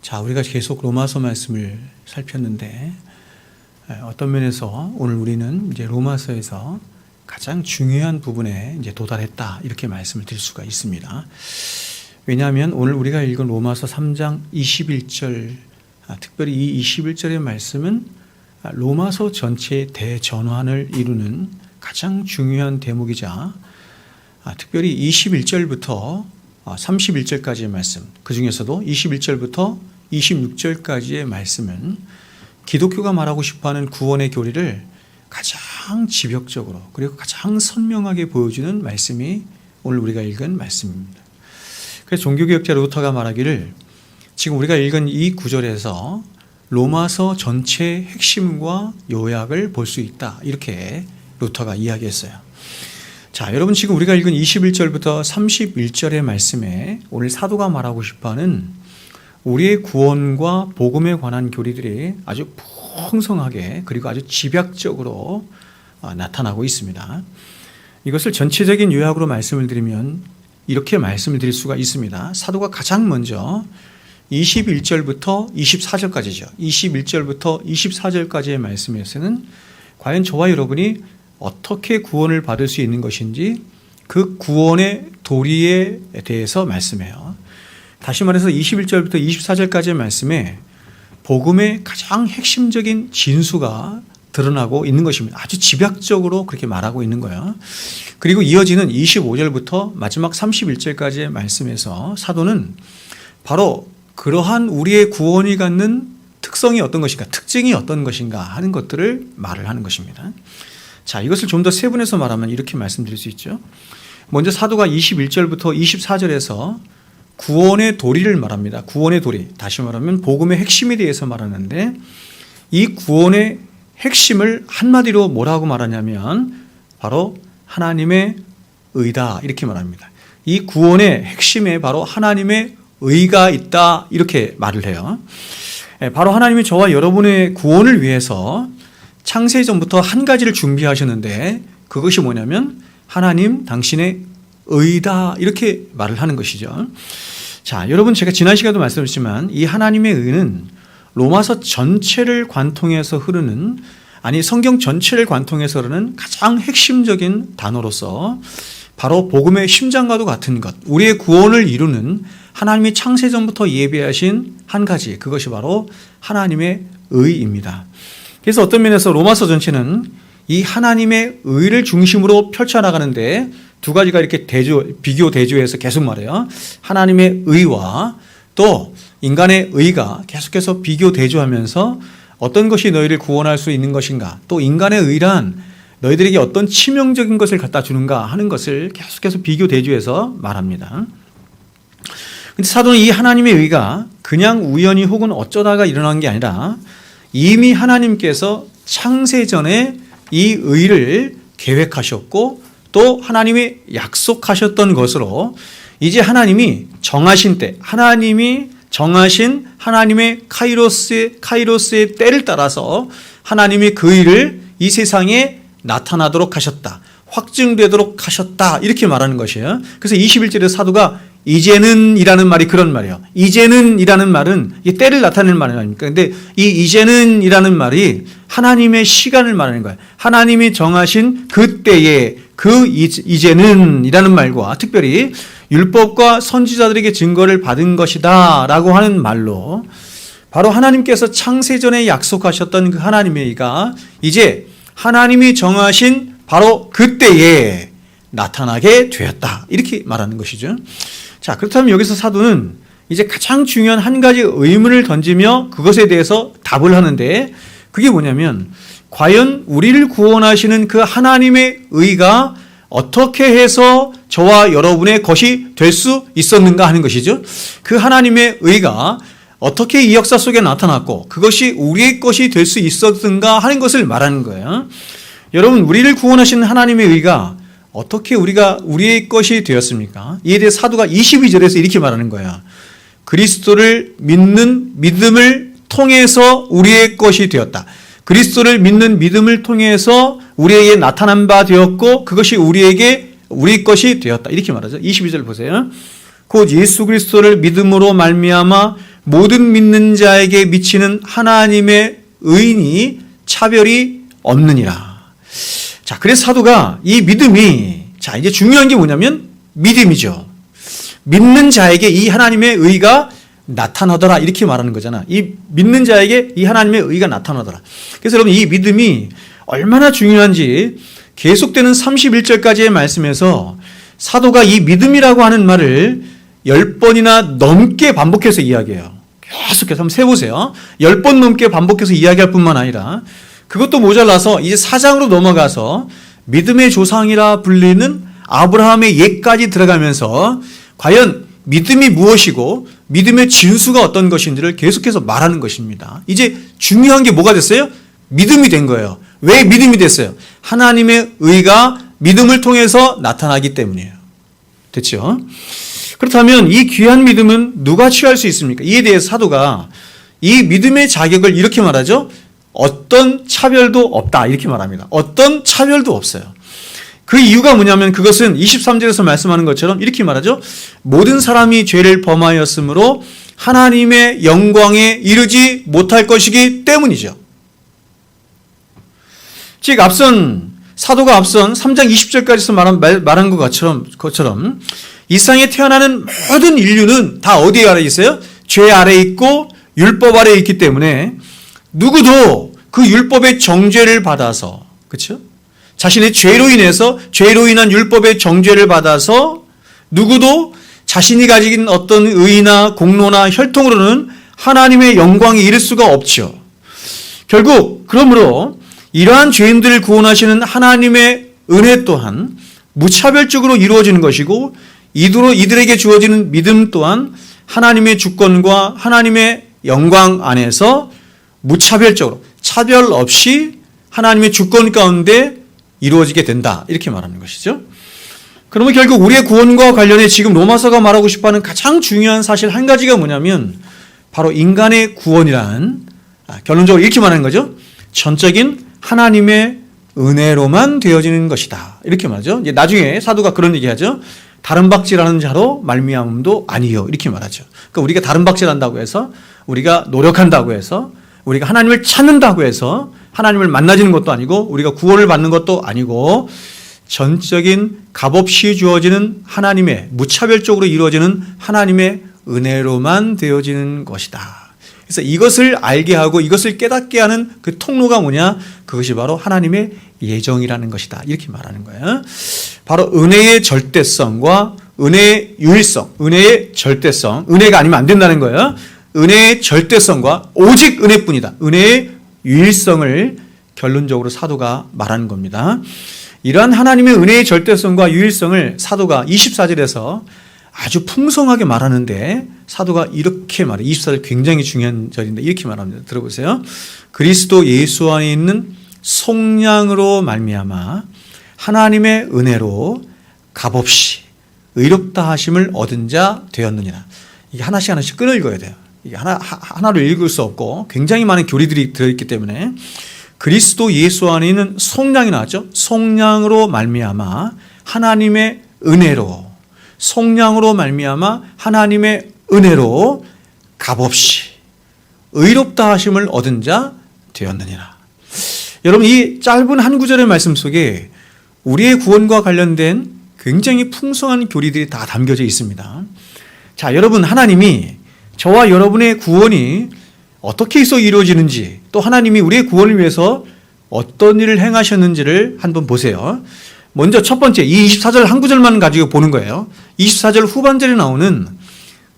자, 우리가 계속 로마서 말씀을 살폈는데 어떤 면에서 오늘 우리는 이제 로마서에서 가장 중요한 부분에 이제 도달했다 이렇게 말씀을 드릴 수가 있습니다. 왜냐하면 오늘 우리가 읽은 로마서 3장 21절, 특별히 이 21절의 말씀은 로마서 전체의 대전환을 이루는 가장 중요한 대목이자 특별히 21절부터 31절까지의 말씀, 그 중에서도 21절부터 26절까지의 말씀은 기독교가 말하고 싶어하는 구원의 교리를 가장 지벽적으로 그리고 가장 선명하게 보여주는 말씀이 오늘 우리가 읽은 말씀입니다. 그래서 종교개혁자 루터가 말하기를 지금 우리가 읽은 이 구절에서 로마서 전체의 핵심과 요약을 볼 수 있다, 이렇게 루터가 이야기했어요. 자, 여러분, 지금 우리가 읽은 21절부터 31절의 말씀에 오늘 사도가 말하고 싶어하는 우리의 구원과 복음에 관한 교리들이 아주 풍성하게 그리고 아주 집약적으로 나타나고 있습니다. 이것을 전체적인 요약으로 말씀을 드리면 이렇게 말씀을 드릴 수가 있습니다. 사도가 가장 먼저 21절부터 24절까지죠. 21절부터 24절까지의 말씀에서는 과연 저와 여러분이 어떻게 구원을 받을 수 있는 것인지 그 구원의 도리에 대해서 말씀해요. 다시 말해서 21절부터 24절까지의 말씀에 복음의 가장 핵심적인 진수가 드러나고 있는 것입니다. 아주 집약적으로 그렇게 말하고 있는 거예요. 그리고 이어지는 25절부터 마지막 31절까지의 말씀에서 사도는 바로 그러한 우리의 구원이 갖는 특성이 어떤 것인가, 특징이 어떤 것인가 하는 것들을 말을 하는 것입니다. 자, 이것을 좀 더 세분해서 말하면 이렇게 말씀드릴 수 있죠. 먼저 사도가 21절부터 24절에서 구원의 도리를 말합니다. 구원의 도리, 다시 말하면 복음의 핵심에 대해서 말하는데 이 구원의 핵심을 한마디로 뭐라고 말하냐면 바로 하나님의 의다, 이렇게 말합니다. 이 구원의 핵심에 바로 하나님의 의가 있다, 이렇게 말을 해요. 바로 하나님이 저와 여러분의 구원을 위해서 창세 전부터 한 가지를 준비하셨는데 그것이 뭐냐면 하나님 당신의 의다, 이렇게 말을 하는 것이죠. 자, 여러분, 제가 지난 시간에도 말씀드렸지만 이 하나님의 의는 로마서 전체를 관통해서 흐르는, 아니 성경 전체를 관통해서 흐르는 가장 핵심적인 단어로서 바로 복음의 심장과도 같은 것, 우리의 구원을 이루는 하나님이 창세전부터 예비하신 한 가지, 그것이 바로 하나님의 의입니다. 그래서 어떤 면에서 로마서 전체는 이 하나님의 의를 중심으로 펼쳐나가는데 두 가지가 이렇게 비교 대조해서 계속 말해요. 하나님의 의와 또 인간의 의가 계속해서 비교 대조하면서 어떤 것이 너희를 구원할 수 있는 것인가, 또 인간의 의란 너희들에게 어떤 치명적인 것을 갖다 주는가 하는 것을 계속해서 비교 대조해서 말합니다. 근데 사도는 이 하나님의 의가 그냥 우연히 혹은 어쩌다가 일어난 게 아니라 이미 하나님께서 창세전에 이 의를 계획하셨고 또 하나님이 약속하셨던 것으로 이제 하나님이 정하신 때, 하나님이 정하신 하나님의 카이로스의 때를 따라서 하나님이 그 일을 이 세상에 나타나도록 하셨다, 확증되도록 하셨다, 이렇게 말하는 것이에요. 그래서 21절에 사도가 이제는 이라는 말이 그런 말이에요. 이제는 이라는 말은 이 때를 나타내는 말이 아닙니까? 근데 이 이제는 이라는 말이 하나님의 시간을 말하는 거예요. 하나님이 정하신 그 때에 그 이제는 이라는 말과 특별히 율법과 선지자들에게 증거를 받은 것이다 라고 하는 말로 바로 하나님께서 창세전에 약속하셨던 그 하나님의 의가 이제 하나님이 정하신 바로 그 때에 나타나게 되었다, 이렇게 말하는 것이죠. 자, 그렇다면 여기서 사도는 이제 가장 중요한 한 가지 의문을 던지며 그것에 대해서 답을 하는데 그게 뭐냐면 과연 우리를 구원하시는 그 하나님의 의가 어떻게 해서 저와 여러분의 것이 될 수 있었는가 하는 것이죠. 그 하나님의 의가 어떻게 이 역사 속에 나타났고 그것이 우리의 것이 될 수 있었는가 하는 것을 말하는 거예요. 여러분, 우리를 구원하시는 하나님의 의가 어떻게 우리의 것이 되었습니까? 이에 대해 사도가 22절에서 이렇게 말하는 거예요. 그리스도를 믿는 믿음을 통해서 우리의 것이 되었다. 그리스도를 믿는 믿음을 통해서 우리에게 나타난 바 되었고 그것이 우리 것이 되었다, 이렇게 말하죠. 22절 보세요. 곧 예수 그리스도를 믿음으로 말미암아 모든 믿는 자에게 미치는 하나님의 의인이 차별이 없느니라. 자, 그래서 사도가 이 믿음이, 자, 이제 중요한 게 뭐냐면 믿음이죠. 믿는 자에게 이 하나님의 의가 나타나더라 이렇게 말하는 거잖아. 이 믿는 자에게 이 하나님의 의가 나타나더라. 그래서 여러분 이 믿음이 얼마나 중요한지 계속되는 31절까지의 말씀에서 사도가 이 믿음이라고 하는 말을 10번이나 넘게 반복해서 이야기해요. 계속해서 한번 세보세요. 10번 넘게 반복해서 이야기할 뿐만 아니라 그것도 모자라서 이제 4장으로 넘어가서 믿음의 조상이라 불리는 아브라함의 예까지 들어가면서 과연 믿음이 무엇이고 믿음의 진수가 어떤 것인지를 계속해서 말하는 것입니다. 이제 중요한 게 뭐가 됐어요? 믿음이 된 거예요. 왜 믿음이 됐어요? 하나님의 의가 믿음을 통해서 나타나기 때문이에요. 됐죠? 그렇다면 이 귀한 믿음은 누가 취할 수 있습니까? 이에 대해서 사도가 이 믿음의 자격을 이렇게 말하죠. 어떤 차별도 없다 이렇게 말합니다. 어떤 차별도 없어요. 그 이유가 뭐냐면 그것은 23절에서 말씀하는 것처럼 이렇게 말하죠. 모든 사람이 죄를 범하였으므로 하나님의 영광에 이르지 못할 것이기 때문이죠. 즉 사도가 앞선 3장 20절까지서 말한 것처럼 이 세상에 태어나는 모든 인류는 다 어디에 아래 있어요? 죄 아래 있고 율법 아래 있기 때문에 누구도 그 율법의 정죄를 받아서, 그렇죠? 자신의 죄로 인한 율법의 정죄를 받아서 누구도 자신이 가진 어떤 의나 공로나 혈통으로는 하나님의 영광에 이를 수가 없죠. 결국 그러므로 이러한 죄인들을 구원하시는 하나님의 은혜 또한 무차별적으로 이루어지는 것이고 이들에게 주어지는 믿음 또한 하나님의 주권과 하나님의 영광 안에서 무차별적으로 차별 없이 하나님의 주권 가운데 이루어지게 된다 이렇게 말하는 것이죠. 그러면 결국 우리의 구원과 관련해 지금 로마서가 말하고 싶어하는 가장 중요한 사실 한 가지가 뭐냐면 바로 인간의 구원이란 결론적으로 이렇게 말하는 거죠. 전적인 하나님의 은혜로만 되어지는 것이다 이렇게 말하죠. 이제 나중에 사도가 그런 얘기하죠. 다른 박질하는 자로 말미암음도 아니요 이렇게 말하죠. 그러니까 우리가 다른 박질한다고 해서 우리가 노력한다고 해서 우리가 하나님을 찾는다고 해서 하나님을 만나지는 것도 아니고 우리가 구원을 받는 것도 아니고 전적인 값없이 주어지는 하나님의 무차별적으로 이루어지는 하나님의 은혜로만 되어지는 것이다. 그래서 이것을 알게 하고 이것을 깨닫게 하는 그 통로가 뭐냐? 그것이 바로 하나님의 예정이라는 것이다. 이렇게 말하는 거예요. 바로 은혜의 절대성과 은혜의 유일성, 은혜의 절대성, 은혜가 아니면 안 된다는 거예요. 은혜의 절대성과 오직 은혜뿐이다. 은혜의 유일성을 결론적으로 사도가 말하는 겁니다. 이러한 하나님의 은혜의 절대성과 유일성을 사도가 24절에서 아주 풍성하게 말하는데 사도가 이렇게 말해요. 24절 굉장히 중요한 절인데 이렇게 말합니다. 들어보세요. 그리스도 예수 안에 있는 속량으로 말미암아 하나님의 은혜로 값없이 의롭다 하심을 얻은 자 되었느니라. 이게 하나씩 끊어 읽어야 돼요. 이게 하나로 읽을 수 없고 굉장히 많은 교리들이 들어있기 때문에 그리스도 예수 안에 있는 속량이 나왔죠. 속량으로 말미암아 하나님의 은혜로 속량으로 말미암아 하나님의 은혜로 값없이 의롭다 하심을 얻은 자 되었느니라. 여러분 이 짧은 한 구절의 말씀 속에 우리의 구원과 관련된 굉장히 풍성한 교리들이 다 담겨져 있습니다. 자, 여러분 하나님이 저와 여러분의 구원이 어떻게 해서 이루어지는지 또 하나님이 우리의 구원을 위해서 어떤 일을 행하셨는지를 한번 보세요. 먼저 첫 번째 이 24절 한 구절만 가지고 보는 거예요. 24절 후반절에 나오는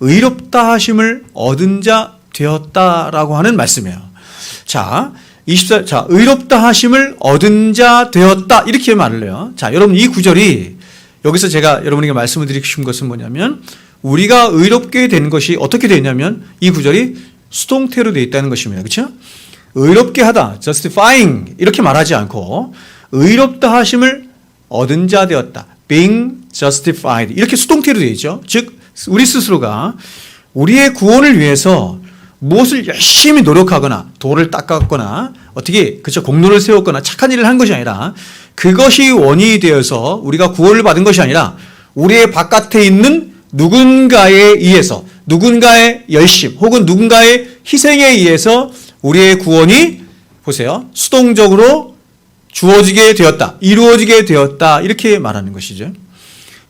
의롭다 하심을 얻은 자 되었다라고 하는 말씀이에요. 자, 의롭다 하심을 얻은 자 되었다 이렇게 말을 해요. 자, 여러분 이 구절이 여기서 제가 여러분에게 말씀을 드리고 싶은 것은 뭐냐면 우리가 의롭게 된 것이 어떻게 되냐면 이 구절이 수동태로 되어 있다는 것입니다. 그렇죠? 의롭게 하다, justifying 이렇게 말하지 않고 의롭다 하심을 얻은 자 되었다, being justified 이렇게 수동태로 되어 있죠. 즉 우리 스스로가 우리의 구원을 위해서 무엇을 열심히 노력하거나 도를 닦았거나 어떻게 그쵸 공로를 세웠거나 착한 일을 한 것이 아니라 그것이 원인이 되어서 우리가 구원을 받은 것이 아니라 우리의 바깥에 있는 누군가에 의해서 누군가의 열심 혹은 누군가의 희생에 의해서 우리의 구원이 보세요. 수동적으로 주어지게 되었다. 이루어지게 되었다. 이렇게 말하는 것이죠.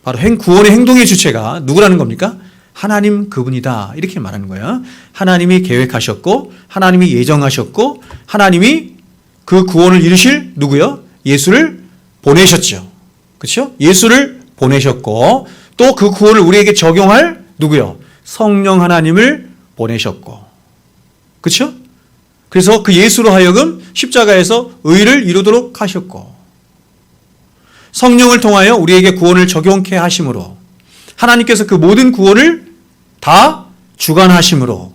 바로 구원의 행동의 주체가 누구라는 겁니까? 하나님 그분이다. 이렇게 말하는 거예요. 하나님이 계획하셨고 하나님이 예정하셨고 하나님이 그 구원을 이루실 누구요? 예수를 보내셨죠. 그렇죠? 예수를 보내셨고 또 그 구원을 우리에게 적용할 누구요? 성령 하나님을 보내셨고. 그렇죠? 그래서 그 예수로 하여금 십자가에서 의를 이루도록 하셨고 성령을 통하여 우리에게 구원을 적용케 하심으로 하나님께서 그 모든 구원을 다 주관하심으로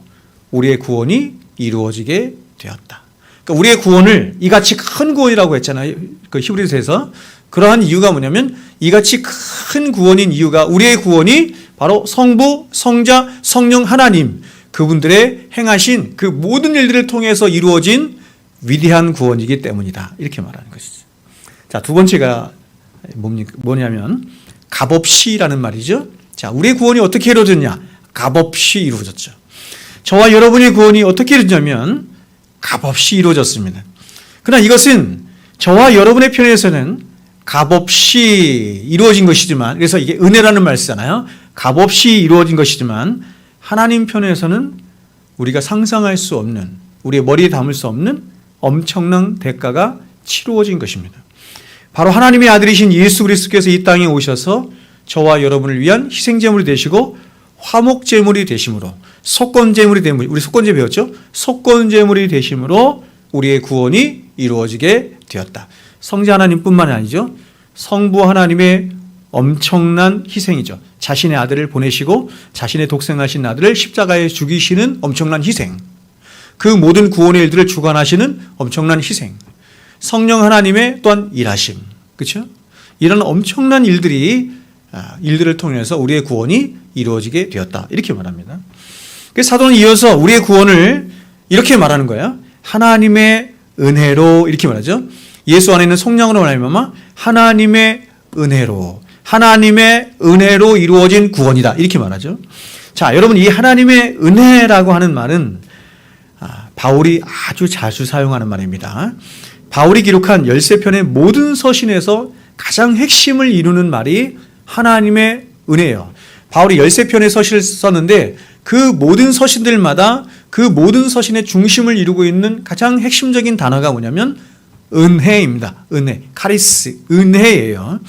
우리의 구원이 이루어지게 되었다. 그러니까 우리의 구원을 이같이 큰 구원이라고 했잖아요. 그 히브리서에서. 그러한 이유가 뭐냐면 이같이 큰 구원인 이유가 우리의 구원이 바로 성부, 성자, 성령 하나님 그분들의 행하신 그 모든 일들을 통해서 이루어진 위대한 구원이기 때문이다. 이렇게 말하는 것이죠. 자, 두 번째가 뭐냐면 값없이라는 말이죠. 자, 우리의 구원이 어떻게 이루어졌냐? 값없이 이루어졌죠. 저와 여러분의 구원이 어떻게 이루어졌냐면 값없이 이루어졌습니다. 그러나 이것은 저와 여러분의 편에서는 값없이 이루어진 것이지만 그래서 이게 은혜라는 말 쓰잖아요. 값없이 이루어진 것이지만 하나님 편에서는 우리가 상상할 수 없는 우리의 머리에 담을 수 없는 엄청난 대가가 치루어진 것입니다. 바로 하나님의 아들이신 예수 그리스도께서 이 땅에 오셔서 저와 여러분을 위한 희생제물이 되시고 화목제물이 되심으로 속건제물이 되심으로 우리 속건제 배웠죠? 속건제물이 되심으로 우리의 구원이 이루어지게 되었다. 성자 하나님뿐만 아니죠. 성부 하나님의 엄청난 희생이죠. 자신의 아들을 보내시고 자신의 독생하신 아들을 십자가에 죽이시는 엄청난 희생. 그 모든 구원의 일들을 주관하시는 엄청난 희생. 성령 하나님의 또한 일하심. 그렇죠? 이런 엄청난 일들을 통해서 우리의 구원이 이루어지게 되었다. 이렇게 말합니다. 그래서 사도는 이어서 우리의 구원을 이렇게 말하는 거예요. 하나님의 은혜로 이렇게 말하죠. 예수 안에 있는 성령으로 말하면 하나님의 은혜로 이루어진 구원이다. 이렇게 말하죠. 자, 여러분 이 하나님의 은혜라고 하는 말은 바울이 아주 자주 사용하는 말입니다. 바울이 기록한 13편의 모든 서신에서 가장 핵심을 이루는 말이 하나님의 은혜예요. 바울이 13편의 서신을 썼는데 그 모든 서신들마다 그 모든 서신의 중심을 이루고 있는 가장 핵심적인 단어가 뭐냐면 은혜입니다. 은혜, 카리스, 은혜예요.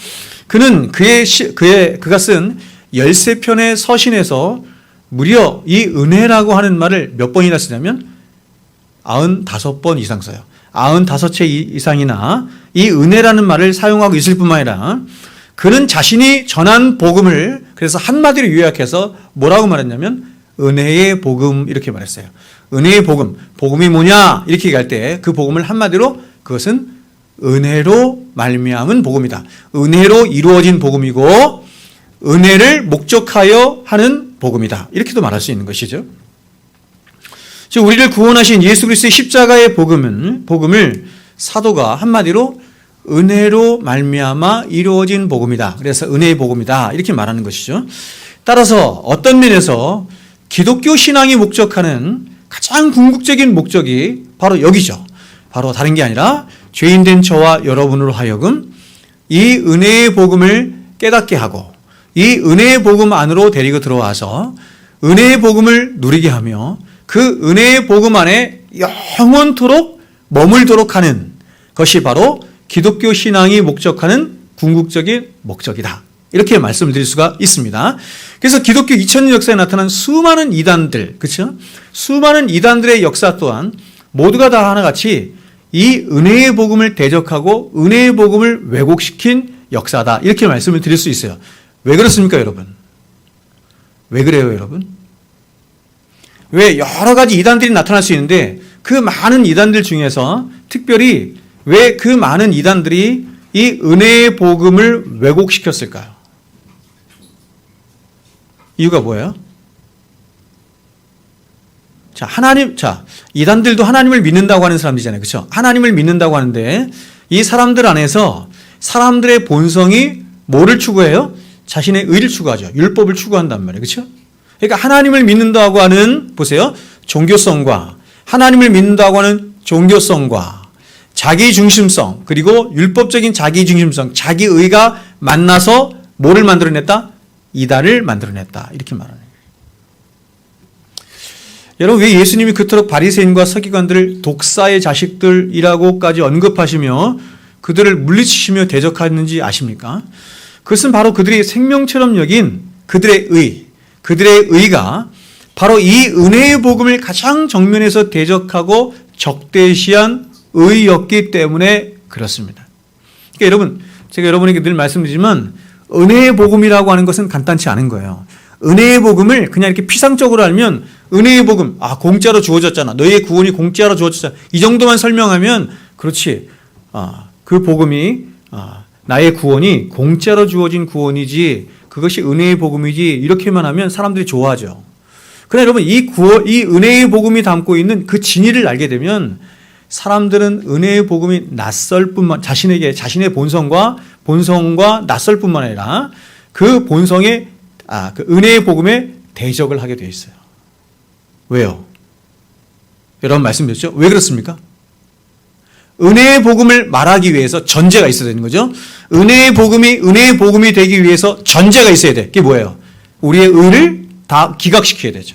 그는 그가 쓴 13편의 서신에서 무려 이 은혜라고 하는 말을 몇 번이나 쓰냐면 95번 이상 써요. 95채 이상이나 이 은혜라는 말을 사용하고 있을 뿐만 아니라 그는 자신이 전한 복음을 그래서 한마디로 요약해서 뭐라고 말했냐면 은혜의 복음 이렇게 말했어요. 은혜의 복음, 복음이 뭐냐 이렇게 얘기할 때 그 복음을 한마디로 그것은 은혜로 말미암은 복음이다. 은혜로 이루어진 복음이고 은혜를 목적하여 하는 복음이다. 이렇게도 말할 수 있는 것이죠. 즉 우리를 구원하신 예수 그리스도의 십자가의 복음을 사도가 한마디로 은혜로 말미암아 이루어진 복음이다. 그래서 은혜의 복음이다. 이렇게 말하는 것이죠. 따라서 어떤 면에서 기독교 신앙이 목적하는 가장 궁극적인 목적이 바로 여기죠. 바로 다른 게 아니라 죄인된 저와 여러분으로 하여금 이 은혜의 복음을 깨닫게 하고 이 은혜의 복음 안으로 데리고 들어와서 은혜의 복음을 누리게 하며 그 은혜의 복음 안에 영원토록 머물도록 하는 것이 바로 기독교 신앙이 목적하는 궁극적인 목적이다. 이렇게 말씀을 드릴 수가 있습니다. 그래서 기독교 2000년 역사에 나타난 수많은 이단들, 그렇죠? 수많은 이단들의 역사 또한 모두가 다 하나같이 이 은혜의 복음을 대적하고 은혜의 복음을 왜곡시킨 역사다. 이렇게 말씀을 드릴 수 있어요. 왜 그렇습니까, 여러분? 왜 그래요, 여러분? 왜 여러 가지 이단들이 나타날 수 있는데 그 많은 이단들 중에서 특별히 왜 그 많은 이단들이 이 은혜의 복음을 왜곡시켰을까요? 이유가 뭐예요? 이단들도 하나님을 믿는다고 하는 사람들이잖아요. 그렇죠? 하나님을 믿는다고 하는데 이 사람들 안에서 사람들의 본성이 뭐를 추구해요? 자신의 의를 추구하죠. 율법을 추구한단 말이에요. 그렇죠? 그러니까 하나님을 믿는다고 하는, 보세요, 종교성과 하나님을 믿는다고 하는 종교성과 자기 중심성, 그리고 율법적인 자기 중심성, 자기의가 만나서 뭐를 만들어냈다? 이단을 만들어냈다. 이렇게 말하는 거예요. 여러분, 왜 예수님이 그토록 바리새인과 서기관들을 독사의 자식들이라고까지 언급하시며 그들을 물리치시며 대적하는지 아십니까? 그것은 바로 그들이 생명처럼 여긴 그들의 의가 바로 이 은혜의 복음을 가장 정면에서 대적하고 적대시한 의였기 때문에 그렇습니다. 그러니까 여러분, 제가 여러분에게 늘 말씀드리지만 은혜의 복음이라고 하는 것은 간단치 않은 거예요. 은혜의 복음을 그냥 이렇게 피상적으로 알면 은혜의 복음, 공짜로 주어졌잖아. 너희의 구원이 공짜로 주어졌잖아. 이 정도만 설명하면 그렇지. 그 복음이 나의 구원이 공짜로 주어진 구원이지 그것이 은혜의 복음이지 이렇게만 하면 사람들이 좋아하죠. 그러나 여러분 이 은혜의 복음이 담고 있는 그 진리를 알게 되면 사람들은 은혜의 복음이 낯설 뿐만 자신의 본성과 낯설 뿐만 아니라 그 본성의 그 은혜의 복음에 대적을 하게 되어 있어요. 왜요? 여러분 말씀드렸죠? 왜 그렇습니까? 은혜의 복음을 말하기 위해서 전제가 있어야 되는 거죠. 은혜의 복음이 되기 위해서 전제가 있어야 돼. 그게 뭐예요? 우리의 의를 다 기각시켜야 되죠.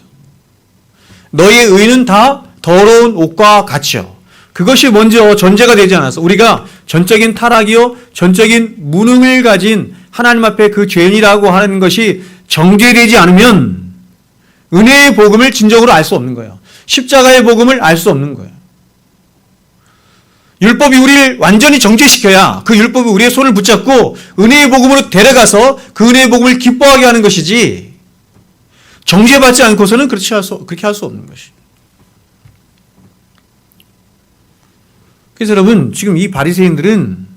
너희의 의는 다 더러운 옷과 같이요. 그것이 먼저 전제가 되지 않아서 우리가 전적인 타락이요, 전적인 무능을 가진 하나님 앞에 그 죄인이라고 하는 것이 정죄되지 않으면 은혜의 복음을 진정으로 알 수 없는 거예요. 십자가의 복음을 알 수 없는 거예요. 율법이 우리를 완전히 정죄시켜야 그 율법이 우리의 손을 붙잡고 은혜의 복음으로 데려가서 그 은혜의 복음을 기뻐하게 하는 것이지 정죄받지 않고서는 그렇게 할 수 없는 것이에요. 그래서 여러분 지금 이 바리새인들은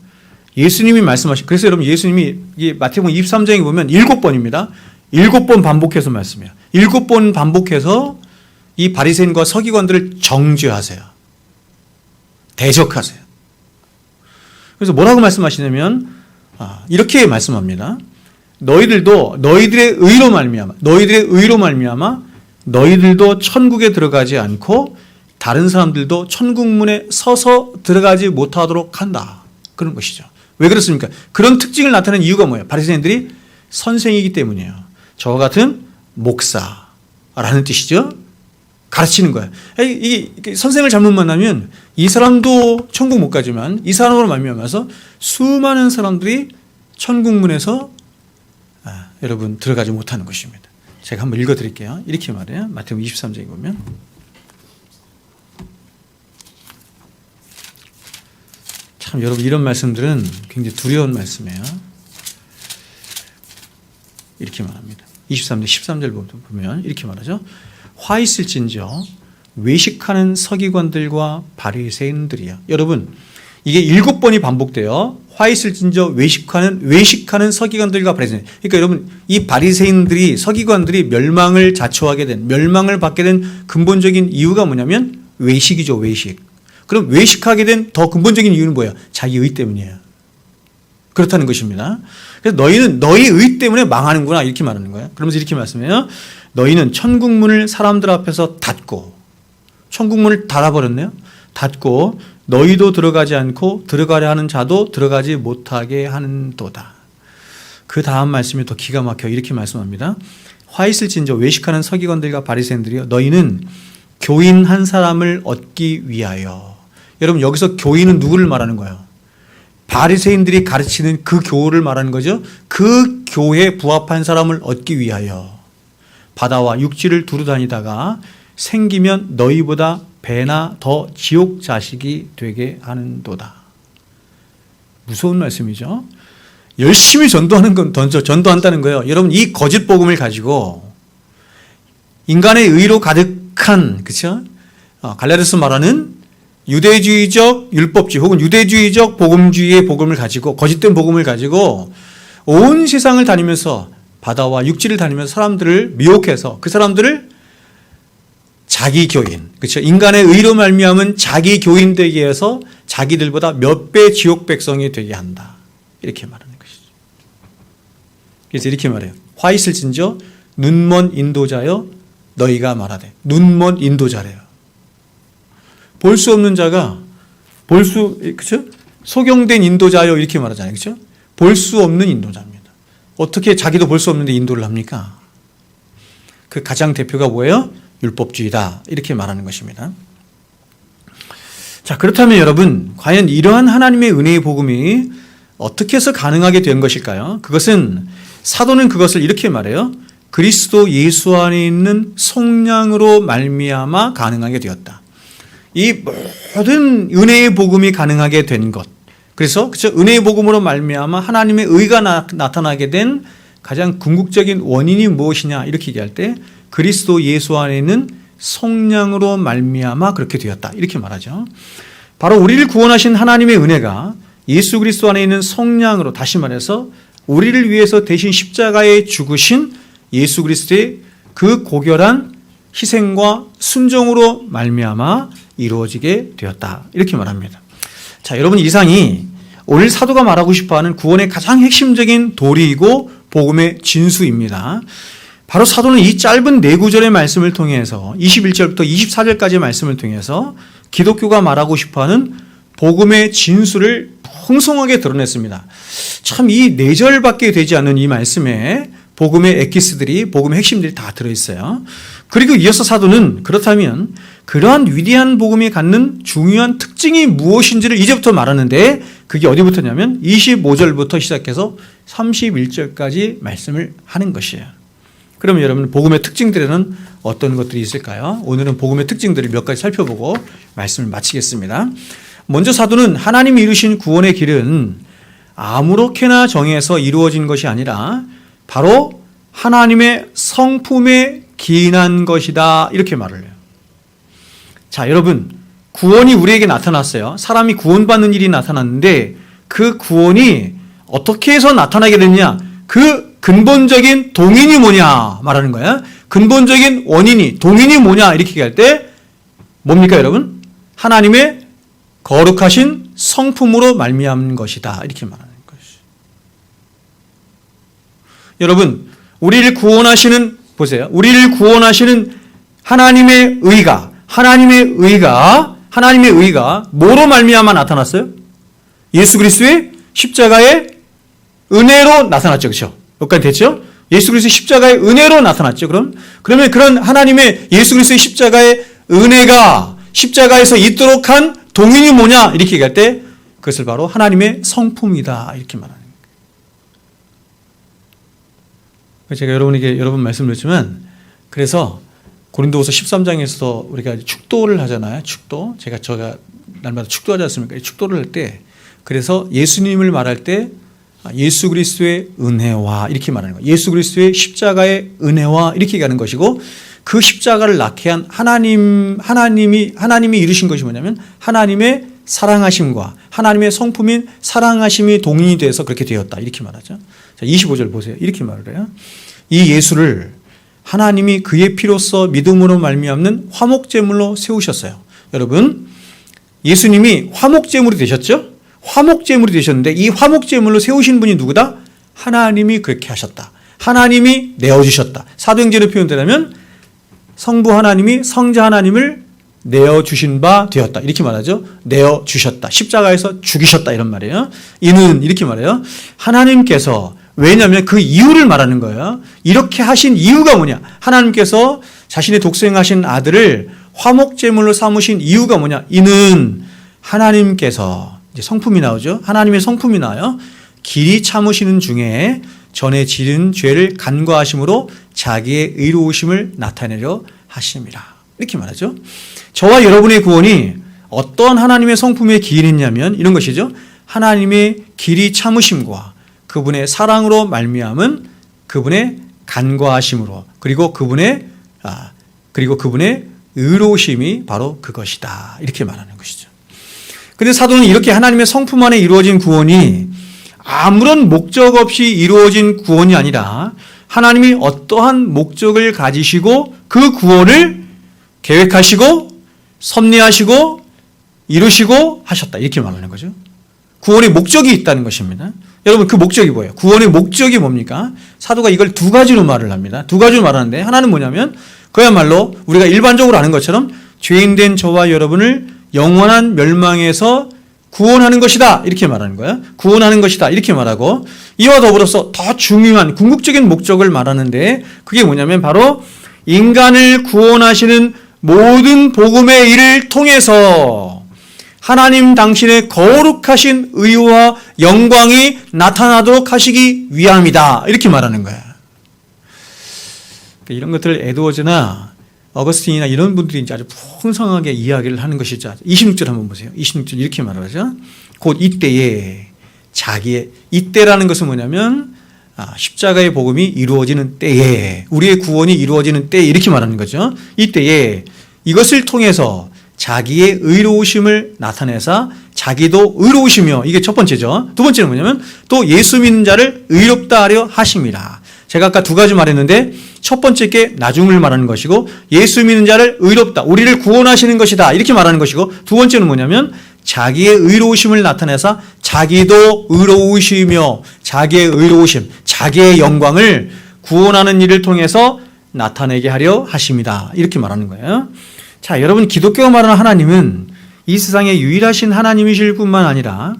예수님이 그래서 여러분 예수님이 마태복음 23장에 보면 7번입니다. 7번 반복해서 말씀해요. 7번 반복해서 이 바리새인과 서기관들을 정죄하세요. 대적하세요. 그래서 뭐라고 말씀하시냐면 이렇게 말씀합니다. 너희들의 의로 말미암아 너희들도 천국에 들어가지 않고 다른 사람들도 천국문에 서서 들어가지 못하도록 한다. 그런 것이죠. 왜 그렇습니까? 그런 특징을 나타내는 이유가 뭐예요? 바리새인들이 선생이기 때문이에요. 저와 같은 목사라는 뜻이죠. 가르치는 거예요. 이게 선생을 잘못 만나면 이 사람도 천국 못 가지만 이 사람으로 말미암아서 수많은 사람들이 천국문에서 여러분 들어가지 못하는 것입니다. 제가 한번 읽어드릴게요. 이렇게 말해요. 마태복음 23장에 보면 참 여러분 이런 말씀들은 굉장히 두려운 말씀이에요. 이렇게 말합니다. 13절 보면 이렇게 말하죠. 화 있을진저 외식하는 서기관들과 바리새인들이야. 여러분 이게 7번이 반복돼요. 화 있을진저 외식하는 서기관들과 바리새인. 그러니까 여러분 이 바리새인들이 서기관들이 멸망을 받게 된 근본적인 이유가 뭐냐면 외식이죠. 외식. 그럼 외식하게 된 더 근본적인 이유는 뭐예요? 자기 의 때문이에요. 그렇다는 것입니다. 그래서 너희는 너희 의 때문에 망하는구나 이렇게 말하는 거예요. 그러면서 이렇게 말씀해요. 너희는 천국문을 사람들 앞에서 닫고 천국문을 닫아버렸네요. 닫고 너희도 들어가지 않고 들어가려 하는 자도 들어가지 못하게 하는도다. 그 다음 말씀이 더 기가 막혀 이렇게 말씀합니다. 화 있을진저 외식하는 서기관들과 바리새인들이여 너희는 교인 한 사람을 얻기 위하여. 여러분 여기서 교인은 누구를 말하는 거예요? 바리새인들이 가르치는 그 교를 말하는 거죠. 그 교에 부합한 사람을 얻기 위하여 바다와 육지를 두루 다니다가 생기면 너희보다 배나 더 지옥 자식이 되게 하는도다. 무서운 말씀이죠. 열심히 전도한다는 거예요. 여러분 이 거짓 복음을 가지고 인간의 의로 가득한 그렇죠? 갈라디아서 말하는 유대주의적 율법주의 혹은 유대주의적 복음주의의 복음을 가지고 거짓된 복음을 가지고 온 세상을 다니면서 바다와 육지를 다니면서 사람들을 미혹해서 그 사람들을 자기 교인, 그렇죠? 인간의 의로 말미암은 자기 교인 되게 해서 자기들보다 몇 배 지옥 백성이 되게 한다. 이렇게 말하는 것이죠. 그래서 이렇게 말해요. 화 있을진저 눈먼 인도자여 너희가 말하되. 눈먼 인도자래요. 볼 수 없는 자가 그쵸? 소경된 인도자여 이렇게 말하잖아요. 그쵸? 볼 수 없는 인도자입니다. 어떻게 자기도 볼 수 없는데 인도를 합니까? 그 가장 대표가 뭐예요? 율법주의다. 이렇게 말하는 것입니다. 자, 그렇다면 여러분, 과연 이러한 하나님의 은혜의 복음이 어떻게 해서 가능하게 된 것일까요? 그것은 사도는 그것을 이렇게 말해요. 그리스도 예수 안에 있는 성령으로 말미암아 가능하게 되었다. 이 모든 은혜의 복음이 가능하게 된 것. 그래서 그렇죠? 은혜의 복음으로 말미암아 하나님의 의가 나타나게 된 가장 궁극적인 원인이 무엇이냐 이렇게 얘기할 때 그리스도 예수 안에 있는 성령으로 말미암아 그렇게 되었다. 이렇게 말하죠. 바로 우리를 구원하신 하나님의 은혜가 예수 그리스도 안에 있는 성령으로, 다시 말해서 우리를 위해서 대신 십자가에 죽으신 예수 그리스도의 그 고결한 희생과 순종으로 말미암아 이루어지게 되었다. 이렇게 말합니다. 자, 여러분, 이상이 오늘 사도가 말하고 싶어하는 구원의 가장 핵심적인 도리이고 복음의 진수입니다. 바로 사도는 이 짧은 4구절의 말씀을 통해서 21절부터 24절까지의 말씀을 통해서 기독교가 말하고 싶어하는 복음의 진수를 풍성하게 드러냈습니다. 참 이 4절밖에 되지 않는 이 말씀에 복음의 엑기스들이, 복음의 핵심들이 다 들어있어요. 그리고 이어서 사도는 그렇다면 그러한 위대한 복음이 갖는 중요한 특징이 무엇인지를 이제부터 말하는데 그게 어디부터냐면 25절부터 시작해서 31절까지 말씀을 하는 것이에요. 그러면 여러분, 복음의 특징들에는 어떤 것들이 있을까요? 오늘은 복음의 특징들을 몇 가지 살펴보고 말씀을 마치겠습니다. 먼저 사도는 하나님이 이루신 구원의 길은 아무렇게나 정해서 이루어진 것이 아니라 바로 하나님의 성품에 기인한 것이다. 이렇게 말을 해요. 자, 여러분, 구원이 우리에게 나타났어요. 사람이 구원받는 일이 나타났는데 그 구원이 어떻게 해서 나타나게 됐냐? 그 근본적인 동인이 뭐냐 말하는 거야. 근본적인 원인이, 동인이 뭐냐 이렇게 얘기할 때 뭡니까 여러분? 하나님의 거룩하신 성품으로 말미암은 것이다. 이렇게 말하는 것이죠. 여러분, 우리를 구원하시는, 보세요. 우리를 구원하시는 하나님의 의가 뭐로 말미암아 나타났어요? 예수 그리스도의 십자가의 은혜로 나타났죠. 그렇죠? 여기까지 됐죠? 예수 그리스도의 십자가의 은혜로 나타났죠. 그러면 그런 하나님의 예수 그리스도의 십자가의 은혜가 십자가에서 있도록 한 동인이 뭐냐? 이렇게 얘기할 때 그것을 바로 하나님의 성품이다. 이렇게 말하는 거예요. 제가 여러분에게 여러 번 말씀드렸지만, 그래서 고린도후서 13장에서 우리가 축도를 하잖아요. 축도. 제가 날마다 축도하지 않습니까? 축도를 할 때, 그래서 예수님을 말할 때 예수 그리스도의 은혜와 이렇게 말하는 거예요. 예수 그리스도의 십자가의 은혜와 이렇게 얘기하는 것이고, 그 십자가를 낳게 한 하나님이 이루신 것이 뭐냐면 하나님의 사랑하심과 하나님의 성품인 사랑하심이 동인이 돼서 그렇게 되었다. 이렇게 말하죠. 자, 25절 보세요. 이렇게 말을 해요. 이 예수를 하나님이 그의 피로써 믿음으로 말미암는 화목제물로 세우셨어요. 여러분, 예수님이 화목제물이 되셨죠? 화목제물이 되셨는데 이 화목제물로 세우신 분이 누구다? 하나님이 그렇게 하셨다. 하나님이 내어주셨다. 사도행전의 표현대로면 성부 하나님이 성자 하나님을 내어주신 바 되었다. 이렇게 말하죠. 내어주셨다. 십자가에서 죽이셨다. 이런 말이에요. 이는 이렇게 말해요. 하나님께서, 왜냐하면 그 이유를 말하는 거예요. 이렇게 하신 이유가 뭐냐? 하나님께서 자신의 독생하신 아들을 화목제물로 삼으신 이유가 뭐냐? 이는 하나님께서, 이제 성품이 나오죠. 하나님의 성품이 나와요. 길이 참으시는 중에 전에 지은 죄를 간과하심으로 자기의 의로우심을 나타내려 하심이라. 이렇게 말하죠. 저와 여러분의 구원이 어떠한 하나님의 성품에 기인했냐면 이런 것이죠. 하나님의 길이 참으심과 그분의 사랑으로 말미암은 그분의 간과하심으로, 그리고 그분의 의로우심이 바로 그것이다. 이렇게 말하는 것이죠. 그런데 사도는 이렇게 하나님의 성품 안에 이루어진 구원이 아무런 목적 없이 이루어진 구원이 아니라 하나님이 어떠한 목적을 가지시고 그 구원을 계획하시고 섭리하시고 이루시고 하셨다. 이렇게 말하는 거죠. 구원의 목적이 있다는 것입니다. 여러분 그 목적이 뭐예요? 구원의 목적이 뭡니까? 사도가 이걸 두 가지로 말을 합니다. 두 가지로 말하는데 하나는 뭐냐면 그야말로 우리가 일반적으로 아는 것처럼 죄인된 저와 여러분을 영원한 멸망에서 구원하는 것이다 이렇게 말하는 거예요. 구원하는 것이다 이렇게 말하고 이와 더불어서 더 중요한 궁극적인 목적을 말하는데 그게 뭐냐면 바로 인간을 구원하시는 모든 복음의 일을 통해서 하나님 당신의 거룩하신 의와 영광이 나타나도록 하시기 위함이다 이렇게 말하는 거예요. 이런 것들을 에드워즈나 어거스틴이나 이런 분들이 이제 아주 풍성하게 이야기를 하는 것이죠. 26절 한번 보세요. 26절 이렇게 말하죠. 곧 이때에 자기의 이때라는 것은 뭐냐면 십자가의 복음이 이루어지는 때에 우리의 구원이 이루어지는 때에 이렇게 말하는 거죠. 이때에 이것을 통해서 자기의 의로우심을 나타내사 자기도 의로우시며 이게 첫 번째죠. 두 번째는 뭐냐면 또 예수 믿는 자를 의롭다 하려 하심이라. 제가 아까 두 가지 말했는데 첫 번째 게 나중을 말하는 것이고 예수 믿는 자를 의롭다 우리를 구원하시는 것이다 이렇게 말하는 것이고 두 번째는 뭐냐면 자기의 의로우심을 나타내서 자기도 의로우시며 자기의 의로우심 자기의 영광을 구원하는 일을 통해서 나타내게 하려 하십니다 이렇게 말하는 거예요. 자, 여러분 기독교가 말하는 하나님은 이 세상에 유일하신 하나님이실 뿐만 아니라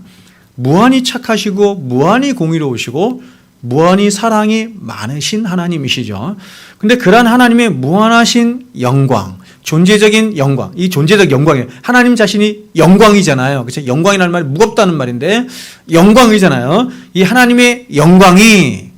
무한히 착하시고 무한히 공의로우시고 무한히 사랑이 많으신 하나님이시죠. 근데 그러한 하나님의 무한하신 영광, 존재적인 영광, 이 존재적 영광이 하나님 자신이 영광이잖아요. 그렇죠? 영광이라는 말이 무겁다는 말인데 영광이잖아요. 이 하나님의 영광이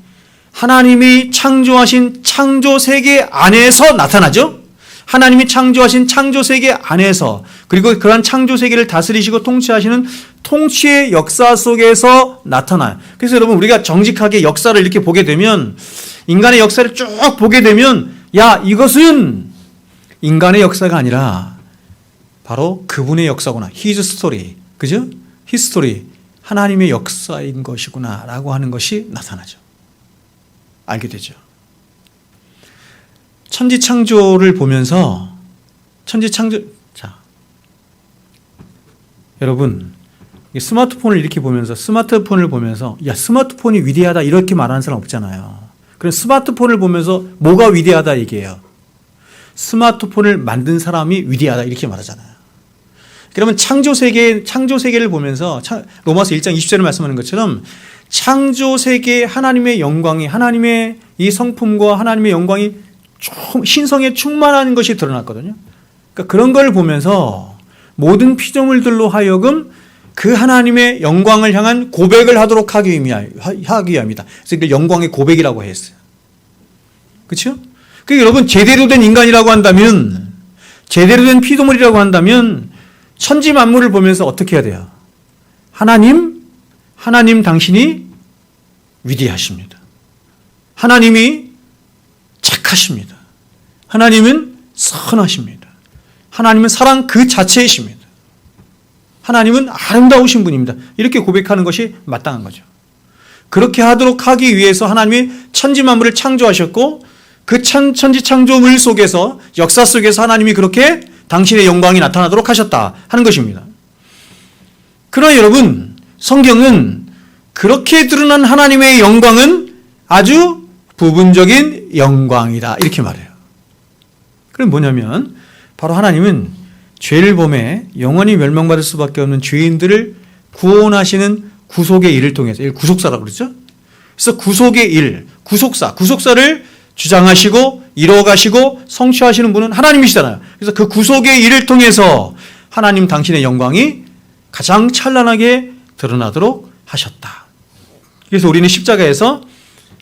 하나님이 창조하신 창조 세계 안에서 나타나죠. 하나님이 창조하신 창조 세계 안에서 그리고 그러한 창조 세계를 다스리시고 통치하시는 통치의 역사 속에서 나타나요. 그래서 여러분 우리가 정직하게 역사를 이렇게 보게 되면 인간의 역사를 쭉 보게 되면 야 이것은 인간의 역사가 아니라 바로 그분의 역사구나. His story. 그죠? His story. 하나님의 역사인 것이구나 라고 하는 것이 나타나죠. 알게 되죠. 천지창조를 보면서 자 여러분 스마트폰을 이렇게 보면서 야 스마트폰이 위대하다 이렇게 말하는 사람 없잖아요. 그럼 스마트폰을 보면서 뭐가 위대하다 얘기해요. 스마트폰을 만든 사람이 위대하다 이렇게 말하잖아요. 그러면 창조 세계를 보면서 로마서 1장 20절에 말씀하는 것처럼 창조 세계의 하나님의 영광이 하나님의 이 성품과 하나님의 영광이 신성에 충만한 것이 드러났거든요. 그러니까 그런 걸 보면서 모든 피조물들로 하여금 그 하나님의 영광을 향한 고백을 하도록 하기 위함이다. 그래서 이걸 영광의 고백이라고 했어요. 그렇죠? 그러니까 여러분 제대로 된 인간이라고 한다면 제대로 된 피조물이라고 한다면 천지 만물을 보면서 어떻게 해야 돼요? 하나님 당신이 위대하십니다. 하나님이 착하십니다. 하나님은 선하십니다. 하나님은 사랑 그 자체이십니다. 하나님은 아름다우신 분입니다. 이렇게 고백하는 것이 마땅한 거죠. 그렇게 하도록 하기 위해서 하나님이 천지 만물을 창조하셨고 그 천지 창조물 속에서 역사 속에서 하나님이 그렇게 당신의 영광이 나타나도록 하셨다 하는 것입니다. 그러나 여러분 성경은 그렇게 드러난 하나님의 영광은 아주 부분적인 영광이다 이렇게 말해요. 그럼 뭐냐면 바로 하나님은 죄를 범해 영원히 멸망받을 수밖에 없는 죄인들을 구원하시는 구속의 일을 통해서 이걸 구속사라고 그러죠. 그래서 구속의 일, 구속사를 주장하시고 이뤄가시고 성취하시는 분은 하나님이시잖아요. 그래서 그 구속의 일을 통해서 하나님 당신의 영광이 가장 찬란하게 드러나도록 하셨다. 그래서 우리는 십자가에서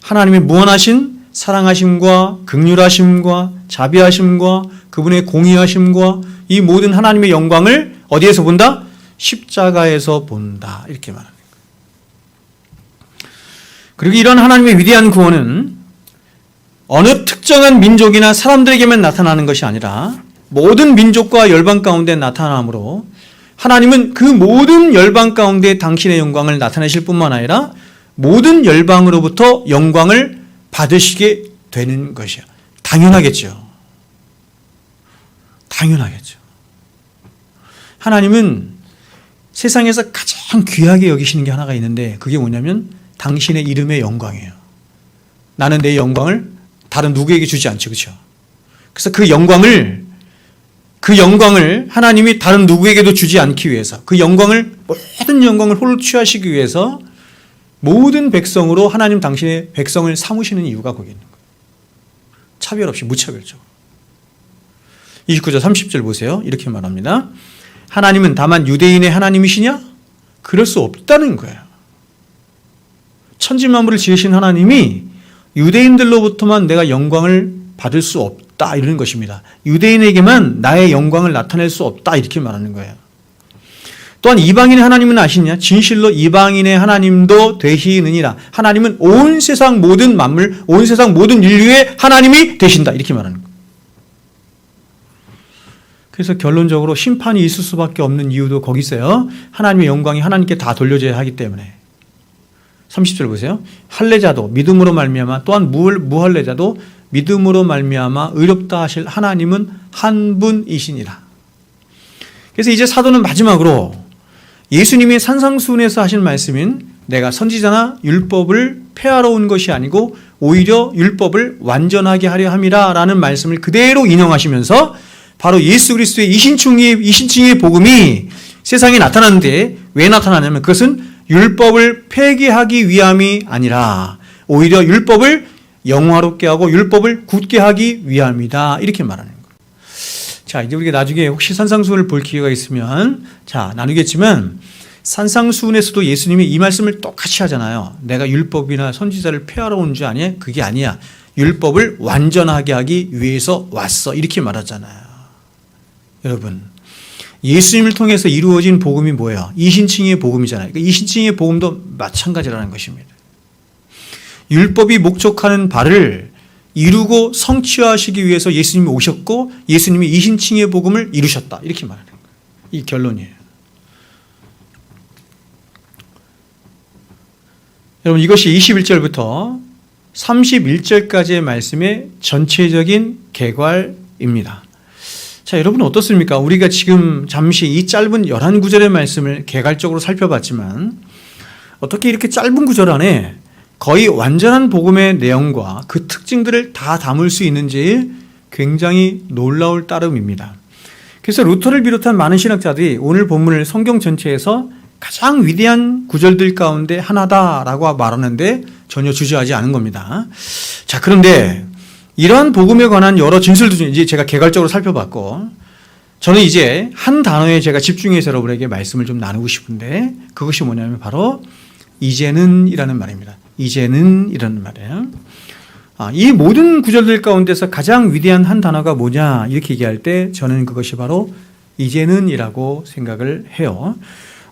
하나님의 무한하신 사랑하심과 긍휼하심과 자비하심과 그분의 공의하심과 이 모든 하나님의 영광을 어디에서 본다? 십자가에서 본다. 이렇게 말합니다. 그리고 이런 하나님의 위대한 구원은 어느 특정한 민족이나 사람들에게만 나타나는 것이 아니라 모든 민족과 열방 가운데 나타나므로 하나님은 그 모든 열방 가운데 당신의 영광을 나타내실 뿐만 아니라 모든 열방으로부터 영광을 받으시게 되는 것이야. 당연하겠죠. 하나님은 세상에서 가장 귀하게 여기시는 게 하나가 있는데 그게 뭐냐면 당신의 이름의 영광이에요. 나는 내 영광을 다른 누구에게 주지 않죠. 그렇죠? 그래서 그 영광을 하나님이 다른 누구에게도 주지 않기 위해서, 그 영광을, 모든 영광을 홀로 취하시기 위해서 모든 백성으로 하나님 당신의 백성을 삼으시는 이유가 거기 있는 거예요. 차별 없이 무차별적으로. 29절 30절 보세요. 이렇게 말합니다. 하나님은 다만 유대인의 하나님이시냐? 그럴 수 없다는 거예요. 천지만물을 지으신 하나님이 유대인들로부터만 내가 영광을 받을 수 없다 이러는 것입니다. 유대인에게만 나의 영광을 나타낼 수 없다 이렇게 말하는 거예요. 또한 이방인의 하나님은 아시냐? 진실로 이방인의 하나님도 되시느니라. 하나님은 온 세상 모든 만물, 온 세상 모든 인류의 하나님이 되신다 이렇게 말하는 거예요. 그래서 결론적으로 심판이 있을 수밖에 없는 이유도 거기 있어요. 하나님의 영광이 하나님께 다 돌려져야 하기 때문에. 30절 보세요. 할례자도 믿음으로 말미암아, 또한 무할례자도 믿음으로 말미암아 의롭다 하실 하나님은 한 분이시니라. 그래서 이제 사도는 마지막으로 예수님이 산상수훈에서 하신 말씀인 내가 선지자나 율법을 폐하러 온 것이 아니고 오히려 율법을 완전하게 하려 함이라 라는 말씀을 그대로 인용하시면서 바로 예수 그리스도의 이신칭의 복음이 세상에 나타났는데 왜 나타나냐면 그것은 율법을 폐기하기 위함이 아니라 오히려 율법을 영화롭게 하고 율법을 굳게 하기 위함이다 이렇게 말하는 거예요. 자, 이제 우리가 나중에 혹시 산상수훈을 볼 기회가 있으면 나누겠지만 산상수훈에서도 예수님이 이 말씀을 똑같이 하잖아요. 내가 율법이나 선지자를 폐하러 온 줄 아니야? 그게 아니야. 율법을 완전하게 하기 위해서 왔어 이렇게 말하잖아요. 여러분, 예수님을 통해서 이루어진 복음이 뭐예요? 이신칭의 복음이잖아요. 그러니까 이신칭의 복음도 마찬가지라는 것입니다. 율법이 목적하는 바를 이루고 성취하시기 위해서 예수님이 오셨고 예수님이 이신칭의 복음을 이루셨다 이렇게 말하는 거예요. 이 결론이에요. 여러분, 이것이 21절부터 31절까지의 말씀의 전체적인 개괄입니다. 자, 여러분 어떻습니까? 우리가 지금 잠시 이 짧은 11구절의 말씀을 개괄적으로 살펴봤지만 어떻게 이렇게 짧은 구절 안에 거의 완전한 복음의 내용과 그 특징들을 다 담을 수 있는지 굉장히 놀라울 따름입니다. 그래서 루터를 비롯한 많은 신학자들이 오늘 본문을 성경 전체에서 가장 위대한 구절들 가운데 하나다라고 말하는데 전혀 주저하지 않은 겁니다. 자, 그런데 이러한 복음에 관한 여러 진술들 중에 이제 제가 개괄적으로 살펴봤고 저는 이제 한 단어에 제가 집중해서 여러분에게 말씀을 좀 나누고 싶은데 그것이 뭐냐면 바로 이제는 이라는 말입니다. 이제는 이라는 말이에요. 이 모든 구절들 가운데서 가장 위대한 한 단어가 뭐냐 이렇게 얘기할 때 저는 그것이 바로 이제는 이라고 생각을 해요.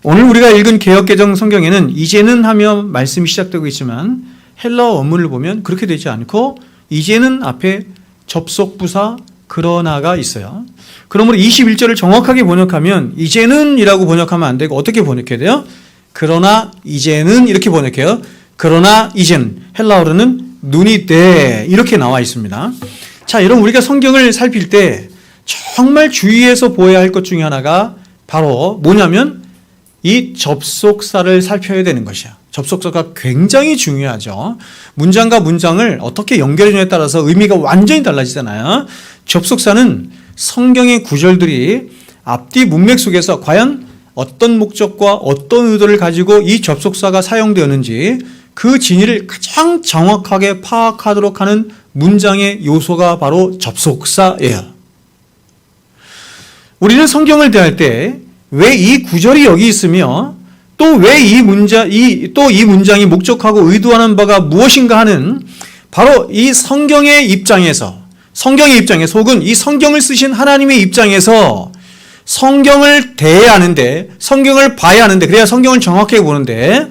오늘 우리가 읽은 개역개정 성경에는 이제는 하며 말씀이 시작되고 있지만 헬라어 원문을 보면 그렇게 되지 않고 이제는 앞에 접속부사 그러나가 있어요. 그러므로 21절을 정확하게 번역하면 이제는 이라고 번역하면 안 되고 어떻게 번역해야 돼요? 그러나 이제는 이렇게 번역해요. 그러나 이제는 헬라어로는 눈이 돼 이렇게 나와 있습니다. 자, 여러분 우리가 성경을 살필 때 정말 주의해서 보아야 할 것 중에 하나가 바로 뭐냐면 이 접속사를 살펴야 되는 것이야. 접속사가 굉장히 중요하죠. 문장과 문장을 어떻게 연결해주냐에 따라서 의미가 완전히 달라지잖아요. 접속사는 성경의 구절들이 앞뒤 문맥 속에서 과연 어떤 목적과 어떤 의도를 가지고 이 접속사가 사용되었는지 그 진위를 가장 정확하게 파악하도록 하는 문장의 요소가 바로 접속사예요. 우리는 성경을 대할 때 왜 이 구절이 여기 있으며 또 왜 이 문장이 목적하고 의도하는 바가 무엇인가 하는 바로 이 성경의 입장에서 혹은 이 성경을 쓰신 하나님의 입장에서 성경을 대해야 하는데 성경을 봐야 하는데 그래야 성경을 정확하게 보는데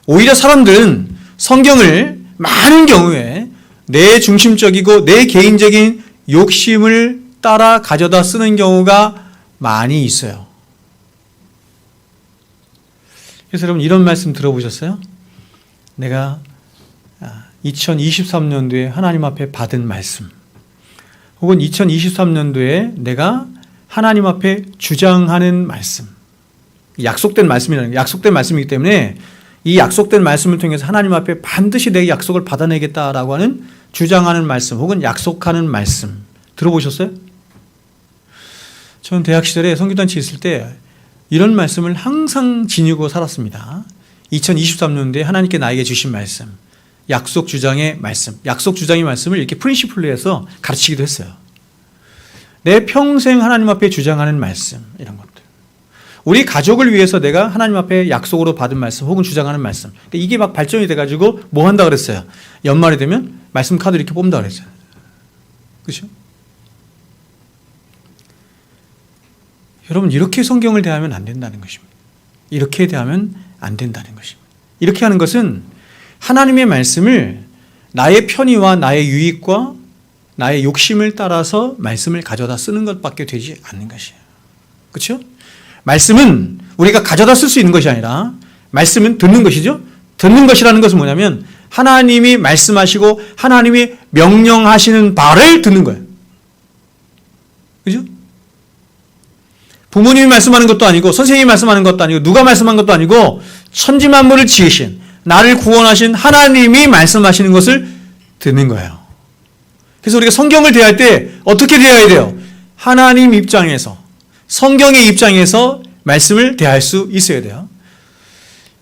오히려 사람들은 성경을 많은 경우에 내 중심적이고 내 개인적인 욕심을 따라 가져다 쓰는 경우가 많이 있어요. 그래서 여러분 이런 말씀 들어보셨어요? 내가 2023년도에 하나님 앞에 받은 말씀 혹은 2023년도에 내가 하나님 앞에 주장하는 말씀 약속된 말씀이기 때문에 이 약속된 말씀을 통해서 하나님 앞에 반드시 내 약속을 받아내겠다라고 하는 주장하는 말씀 혹은 약속하는 말씀 들어보셨어요? 저는 대학 시절에 선교단체에 있을 때 이런 말씀을 항상 지니고 살았습니다. 2023년도에 하나님께 나에게 주신 말씀, 약속 주장의 말씀, 약속 주장의 말씀을 이렇게 프린시플로 해서 가르치기도 했어요. 내 평생 하나님 앞에 주장하는 말씀, 이런 것들. 우리 가족을 위해서 내가 하나님 앞에 약속으로 받은 말씀 혹은 주장하는 말씀. 그러니까 이게 막 발전이 돼가지고 뭐 한다 그랬어요? 연말이 되면 말씀 카드 이렇게 뽑는다 그랬어요. 그렇죠? 여러분, 이렇게 성경을 대하면 안 된다는 것입니다. 이렇게 대하면 안 된다는 것입니다. 이렇게 하는 것은 하나님의 말씀을 나의 편의와 나의 유익과 나의 욕심을 따라서 말씀을 가져다 쓰는 것밖에 되지 않는 것이에요. 그렇죠? 말씀은 우리가 가져다 쓸 수 있는 것이 아니라 말씀은 듣는 것이죠. 듣는 것이라는 것은 뭐냐면 하나님이 말씀하시고 하나님이 명령하시는 바를 듣는 거예요. 그렇죠? 부모님이 말씀하는 것도 아니고 선생님이 말씀하는 것도 아니고 누가 말씀한 것도 아니고 천지만물을 지으신 나를 구원하신 하나님이 말씀하시는 것을 듣는 거예요. 그래서 우리가 성경을 대할 때 어떻게 대해야 돼요? 하나님 입장에서, 성경의 입장에서 말씀을 대할 수 있어야 돼요.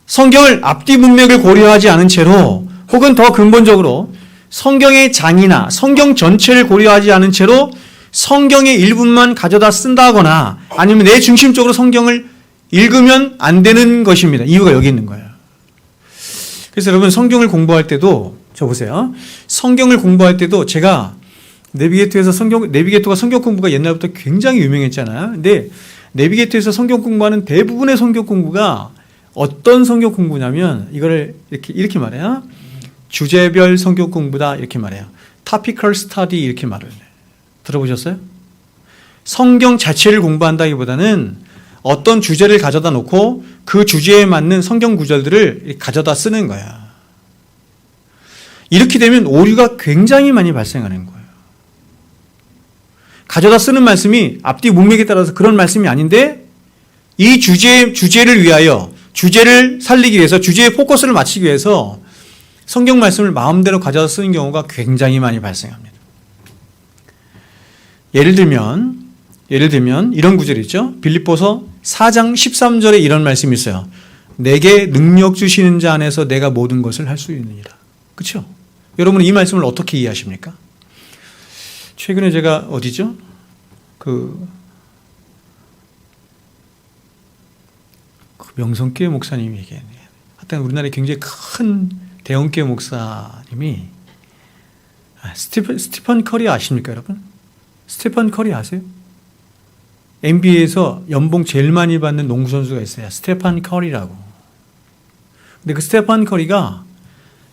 성경을 앞뒤 문맥을 고려하지 않은 채로 혹은 더 근본적으로 성경의 장이나 성경 전체를 고려하지 않은 채로 성경의 일부만 가져다 쓴다거나 아니면 내 중심적으로 성경을 읽으면 안 되는 것입니다. 이유가 여기 있는 거예요. 그래서 여러분 성경을 공부할 때도 저 보세요. 성경을 공부할 때도 제가 내비게이터가 성경 공부가 옛날부터 굉장히 유명했잖아요. 근데 내비게이터에서 성경 공부하는 대부분의 성경 공부가 어떤 성경 공부냐면 이거를 이렇게 말해요. 주제별 성경 공부다 이렇게 말해요. topical study 이렇게 말을 해요. 들어보셨어요? 성경 자체를 공부한다기보다는 어떤 주제를 가져다 놓고 그 주제에 맞는 성경 구절들을 가져다 쓰는 거야. 이렇게 되면 오류가 굉장히 많이 발생하는 거예요. 가져다 쓰는 말씀이 앞뒤 문맥에 따라서 그런 말씀이 아닌데 이 주제를 위하여 주제를 살리기 위해서 주제의 포커스를 맞추기 위해서 성경 말씀을 마음대로 가져다 쓰는 경우가 굉장히 많이 발생합니다. 예를 들면 이런 구절이 있죠. 빌립보서 4장 13절에 이런 말씀이 있어요. 내게 능력 주시는 자 안에서 내가 모든 것을 할 수 있느니라. 그렇죠? 여러분은 이 말씀을 어떻게 이해하십니까? 최근에 제가 어디죠? 그 명성교회 목사님이 얘기했네요. 하여튼 우리나라에 굉장히 큰 대형교회 목사님이 스티펀 커리 아십니까, 여러분? 스티펀 커리 아세요? NBA에서 연봉 제일 많이 받는 농구 선수가 있어요. 스테판 커리라고. 근데 그 스테판 커리가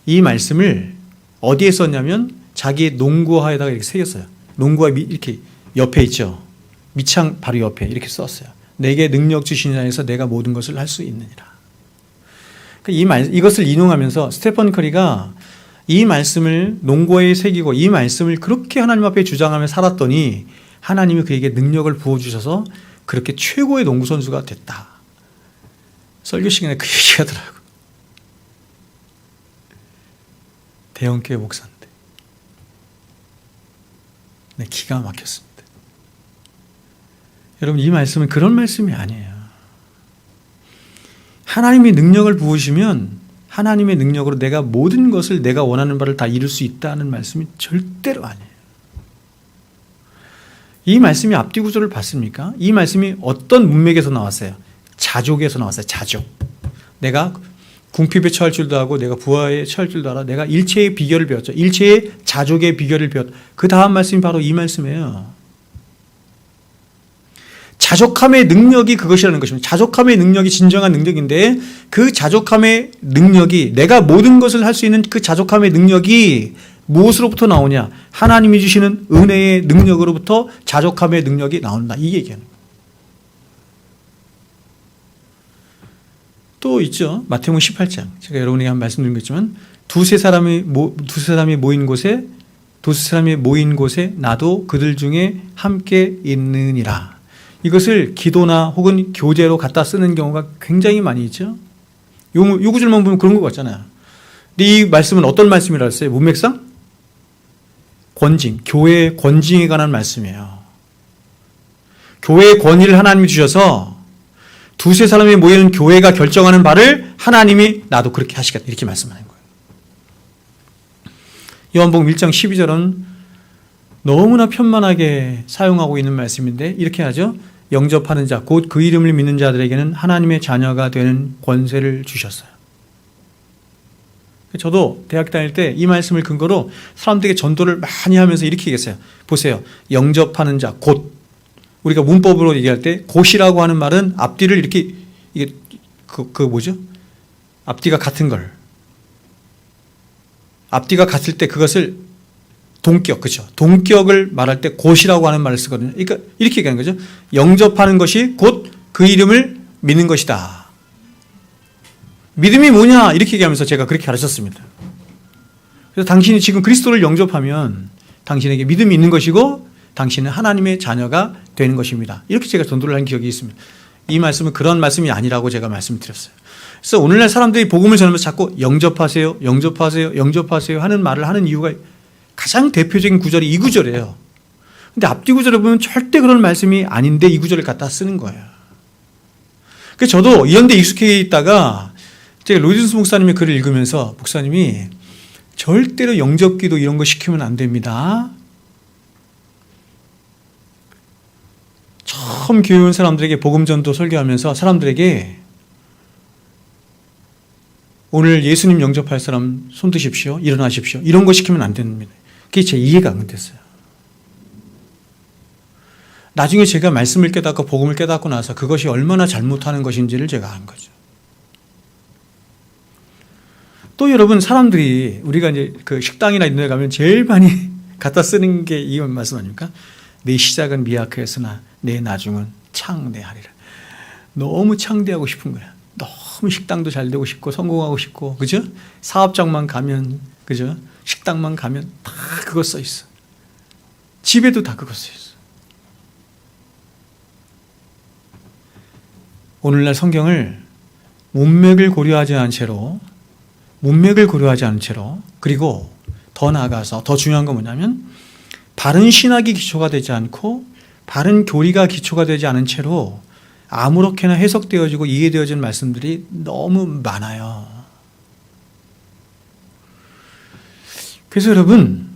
이 말씀을 어디에 썼냐면 자기의 농구화에다가 이렇게 새겼어요. 농구화 이렇게 옆에 있죠. 밑창 바로 옆에 이렇게 썼어요. 내게 능력 주신 자에서 내가 모든 것을 할 수 있느니라. 이것을 인용하면서 스테판 커리가 이 말씀을 농구화에 새기고 이 말씀을 그렇게 하나님 앞에 주장하며 살았더니 하나님이 그에게 능력을 부어주셔서 그렇게 최고의 농구 선수가 됐다. 설교 시간에 그 얘기하더라고. 대형교회 목사인데. 네, 기가 막혔습니다. 여러분 이 말씀은 그런 말씀이 아니에요. 하나님이 능력을 부으시면 하나님의 능력으로 내가 모든 것을 내가 원하는 바를 다 이룰 수 있다는 말씀이 절대로 아니에요. 이 말씀이 앞뒤 구조를 봤습니까? 이 말씀이 어떤 문맥에서 나왔어요? 자족에서 나왔어요. 자족. 내가 궁핍에 처할 줄도 하고 내가 부하에 처할 줄도 알아. 내가 일체의 비결을 배웠죠. 일체의 자족의 비결을 배웠죠. 그 다음 말씀이 바로 이 말씀이에요. 자족함의 능력이 그것이라는 것입니다. 자족함의 능력이 진정한 능력인데 그 자족함의 능력이 내가 모든 것을 할 수 있는 그 자족함의 능력이 무엇으로부터 나오냐? 하나님이 주시는 은혜의 능력으로부터 자족함의 능력이 나온다. 이 얘기하는 거예요. 또 있죠. 마태복음 18장. 제가 여러분에게 한 말씀드린 것 있지만 두세 사람이 모인 곳에 나도 그들 중에 함께 있느니라. 이것을 기도나 혹은 교제로 갖다 쓰는 경우가 굉장히 많이 있죠. 요 구절만 보면 그런 것 같잖아요. 근데 이 말씀은 어떤 말씀이라 했어요? 문맥상? 권징, 교회의 권징에 관한 말씀이에요. 교회의 권위를 하나님이 주셔서 두세 사람이 모이는 교회가 결정하는 바를 하나님이 나도 그렇게 하시겠다 이렇게 말씀하는 거예요. 요한복음 1장 12절은 너무나 편만하게 사용하고 있는 말씀인데 이렇게 하죠. 영접하는 자, 곧 그 이름을 믿는 자들에게는 하나님의 자녀가 되는 권세를 주셨어요. 저도 대학 다닐 때 이 말씀을 근거로 사람들에게 전도를 많이 하면서 이렇게 얘기했어요. 보세요. 영접하는 자, 곧. 우리가 문법으로 얘기할 때 곧이라고 하는 말은 앞뒤를 이렇게 이게 뭐죠? 앞뒤가 같은 걸. 앞뒤가 같을 때 그것을 동격, 그렇죠? 동격을 말할 때 곧이라고 하는 말을 쓰거든요. 그러니까 이렇게 얘기하는 거죠. 영접하는 것이 곧 그 이름을 믿는 것이다. 믿음이 뭐냐? 이렇게 얘기하면서 제가 그렇게 가르쳤습니다. 그래서 당신이 지금 그리스도를 영접하면 당신에게 믿음이 있는 것이고 당신은 하나님의 자녀가 되는 것입니다. 이렇게 제가 전도를 한 기억이 있습니다. 이 말씀은 그런 말씀이 아니라고 제가 말씀드렸어요. 그래서 오늘날 사람들이 복음을 전하면서 자꾸 영접하세요, 영접하세요, 영접하세요 하는 말을 하는 이유가 가장 대표적인 구절이 이 구절이에요. 근데 앞뒤 구절을 보면 절대 그런 말씀이 아닌데 이 구절을 갖다 쓰는 거예요. 그래서 저도 이런 데 익숙해 있다가 제가 로이든스 목사님의 글을 읽으면서 목사님이 절대로 영접기도 이런 거 시키면 안 됩니다. 처음 교회 온 사람들에게 복음전도 설교하면서 사람들에게 오늘 예수님 영접할 사람 손 드십시오. 일어나십시오. 이런 거 시키면 안 됩니다. 그게 제 이해가 안 됐어요. 나중에 제가 말씀을 깨닫고 복음을 깨닫고 나서 그것이 얼마나 잘못하는 것인지를 제가 안 거죠. 또 여러분 사람들이 우리가 이제 그 식당이나 이런 데 가면 제일 많이 갖다 쓰는 게 이 말씀 아닙니까? 내 시작은 미약하였으나 내 나중은 창대하리라. 너무 창대하고 싶은 거야. 너무 식당도 잘 되고 싶고 성공하고 싶고, 그죠? 사업장만 가면, 그죠? 식당만 가면 다 그거 써 있어. 집에도 다 그거 써 있어. 오늘날 성경을 문맥을 고려하지 않은 채로, 그리고 더 나아가서 더 중요한 건 뭐냐면 바른 신학이 기초가 되지 않고 바른 교리가 기초가 되지 않은 채로 아무렇게나 해석되어지고 이해되어지는 말씀들이 너무 많아요. 그래서 여러분,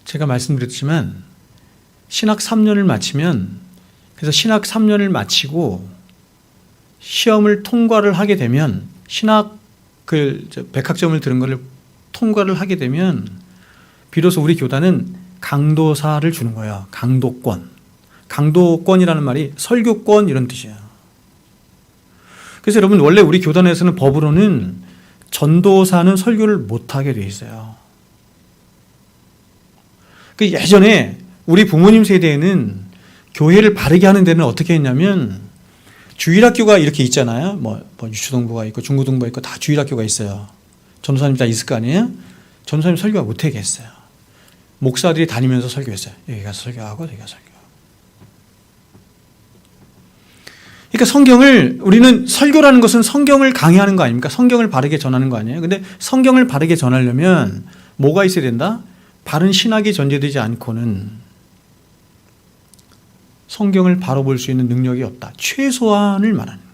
제가 말씀드렸지만 신학 3년을 마치면, 그래서 신학 3년을 마치고 시험을 통과를 하게 되면, 신학 백학점을 들은 것을 통과를 하게 되면 비로소 우리 교단은 강도사를 주는 거예요. 강도권. 강도권이라는 말이 설교권 이런 뜻이에요. 그래서 여러분 원래 우리 교단에서는 법으로는 전도사는 설교를 못하게 돼 있어요. 그 예전에 우리 부모님 세대에는 교회를 바르게 하는 데는 어떻게 했냐면 주일학교가 이렇게 있잖아요. 뭐 유초동부가 있고 중고등부가 있고 다 주일학교가 있어요. 전도사님 다 있을 거 아니에요? 전도사님 설교가 못하게 했어요. 목사들이 다니면서 설교했어요. 여기 가서 설교하고 여기 가서 설교하고. 그러니까 성경을, 우리는 설교라는 것은 성경을 강의하는 거 아닙니까? 성경을 바르게 전하는 거 아니에요? 근데 성경을 바르게 전하려면 뭐가 있어야 된다? 바른 신학이 전제되지 않고는 성경을 바로 볼 수 있는 능력이 없다. 최소한을 말하는.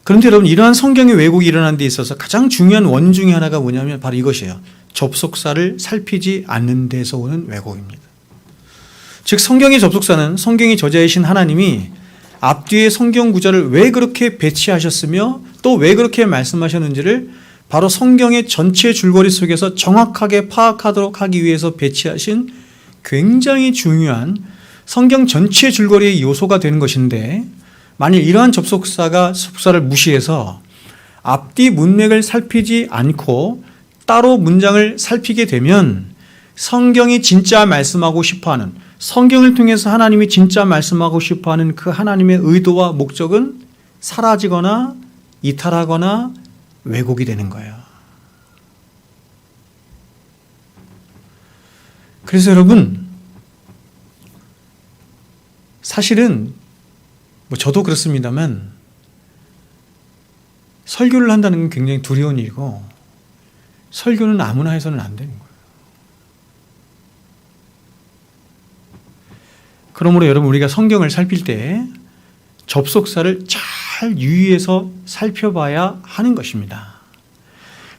그런데 여러분, 이러한 성경의 왜곡이 일어나는 데 있어서 가장 중요한 원 중에 하나가 뭐냐면 바로 이것이에요. 접속사를 살피지 않는 데서 오는 왜곡입니다. 즉 성경의 접속사는 성경의 저자이신 하나님이 앞뒤의 성경 구절을 왜 그렇게 배치하셨으며 또 왜 그렇게 말씀하셨는지를 바로 성경의 전체 줄거리 속에서 정확하게 파악하도록 하기 위해서 배치하신 굉장히 중요한 성경 전체 줄거리의 요소가 되는 것인데, 만일 이러한 접속사를 무시해서 앞뒤 문맥을 살피지 않고 따로 문장을 살피게 되면 성경이 진짜 말씀하고 싶어하는, 성경을 통해서 하나님이 진짜 말씀하고 싶어하는 그 하나님의 의도와 목적은 사라지거나 이탈하거나 왜곡이 되는 거예요. 그래서 여러분, 사실은 저도 그렇습니다만 설교를 한다는 건 굉장히 두려운 일이고 설교는 아무나 해서는 안 되는 거예요. 그러므로 여러분, 우리가 성경을 살필 때 접속사를 잘 유의해서 살펴봐야 하는 것입니다.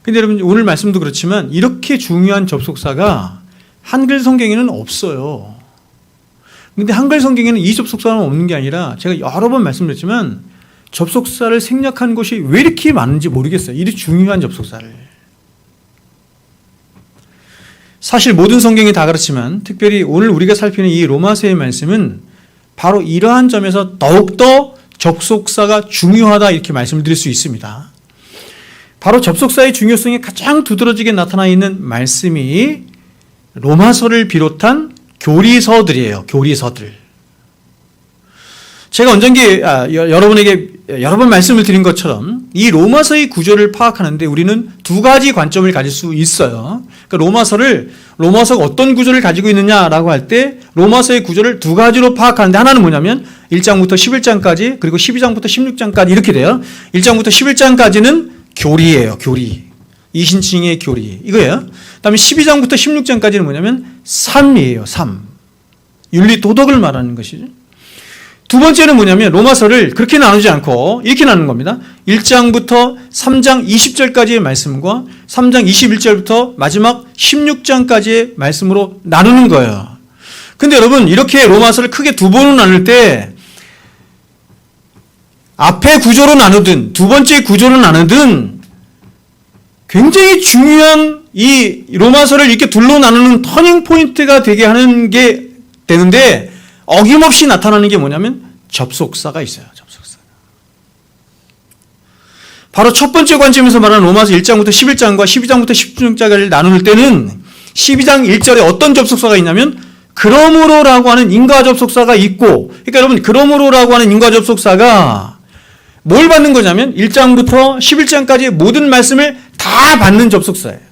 근데 여러분, 오늘 말씀도 그렇지만 이렇게 중요한 접속사가 한글 성경에는 없어요. 근데 한글 성경에는 이 접속사는 없는 게 아니라 제가 여러 번 말씀드렸지만 접속사를 생략한 곳이 왜 이렇게 많은지 모르겠어요. 이렇게 중요한 접속사를. 사실 모든 성경이 다 그렇지만 특별히 오늘 우리가 살피는 이 로마서의 말씀은 바로 이러한 점에서 더욱더 접속사가 중요하다 이렇게 말씀을 드릴 수 있습니다. 바로 접속사의 중요성이 가장 두드러지게 나타나 있는 말씀이 로마서를 비롯한 교리서들이에요. 교리서들. 제가 언젠가 여러분에게 여러 번 말씀을 드린 것처럼 이 로마서의 구조를 파악하는데 우리는 두 가지 관점을 가질 수 있어요. 그러니까 로마서가 어떤 구조를 가지고 있느냐라고 할 때 로마서의 구조를 두 가지로 파악하는데, 하나는 뭐냐면 1장부터 11장까지, 그리고 12장부터 16장까지 이렇게 돼요. 1장부터 11장까지는 교리예요. 교리. 이신칭의 교리. 이거예요. 그다음에 12장부터 16장까지는 뭐냐면 삶이에요. 삶. 윤리 도덕을 말하는 것이죠. 두 번째는 뭐냐면 로마서를 그렇게 나누지 않고 이렇게 나누는 겁니다. 1장부터 3장 20절까지의 말씀과 3장 21절부터 마지막 16장까지의 말씀으로 나누는 거예요. 근데 여러분, 이렇게 로마서를 크게 두 번으로 나눌 때 앞에 구조로 나누든 두 번째 구조로 나누든 굉장히 중요한 이 로마서를 이렇게 둘로 나누는 터닝 포인트가 되게 하는 게 되는데, 어김없이 나타나는 게 뭐냐면 접속사가 있어요. 접속사가. 바로 첫 번째 관점에서 말하는 로마서 1장부터 11장과 12장부터 16장까지를 나눌 때는 12장 1절에 어떤 접속사가 있냐면 그러므로라고 하는 인과 접속사가 있고, 그러니까 여러분, 그러므로라고 하는 인과 접속사가 뭘 받는 거냐면 1장부터 11장까지의 모든 말씀을 다 받는 접속사예요.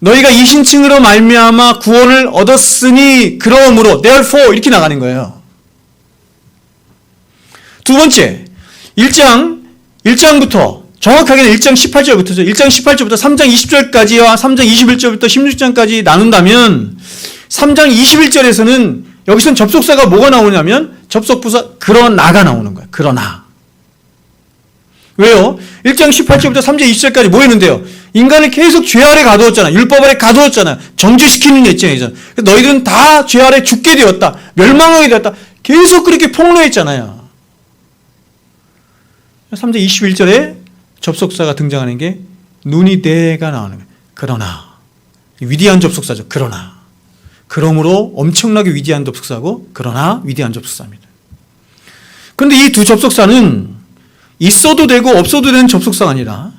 너희가 이신칭으로 말미암아 구원을 얻었으니 그러므로 therefore 이렇게 나가는 거예요. 두 번째, 1장부터 정확하게는 1장 18절부터죠. 1장 18절부터 3장 20절까지와 3장 21절부터 16장까지 나눈다면 3장 21절에서는 여기서는 접속사가 뭐가 나오냐면 접속부사 그러나가 나오는 거예요. 그러나. 왜요? 1장 18절부터 3장 20절까지 뭐 했는데요? 인간을 계속 죄 아래 가두었잖아. 율법 아래 가두었잖아. 정죄시키는 입장이잖아. 너희들은 다 죄 아래 죽게 되었다. 멸망하게 되었다. 계속 그렇게 폭로했잖아요. 3장 21절에 접속사가 등장하는 게 눈이 대가 나오는 거예요. 그러나. 위대한 접속사죠. 그러나. 그러므로 엄청나게 위대한 접속사고 그러나 위대한 접속사입니다. 그런데 이 두 접속사는 있어도 되고 없어도 되는 접속사가 아니라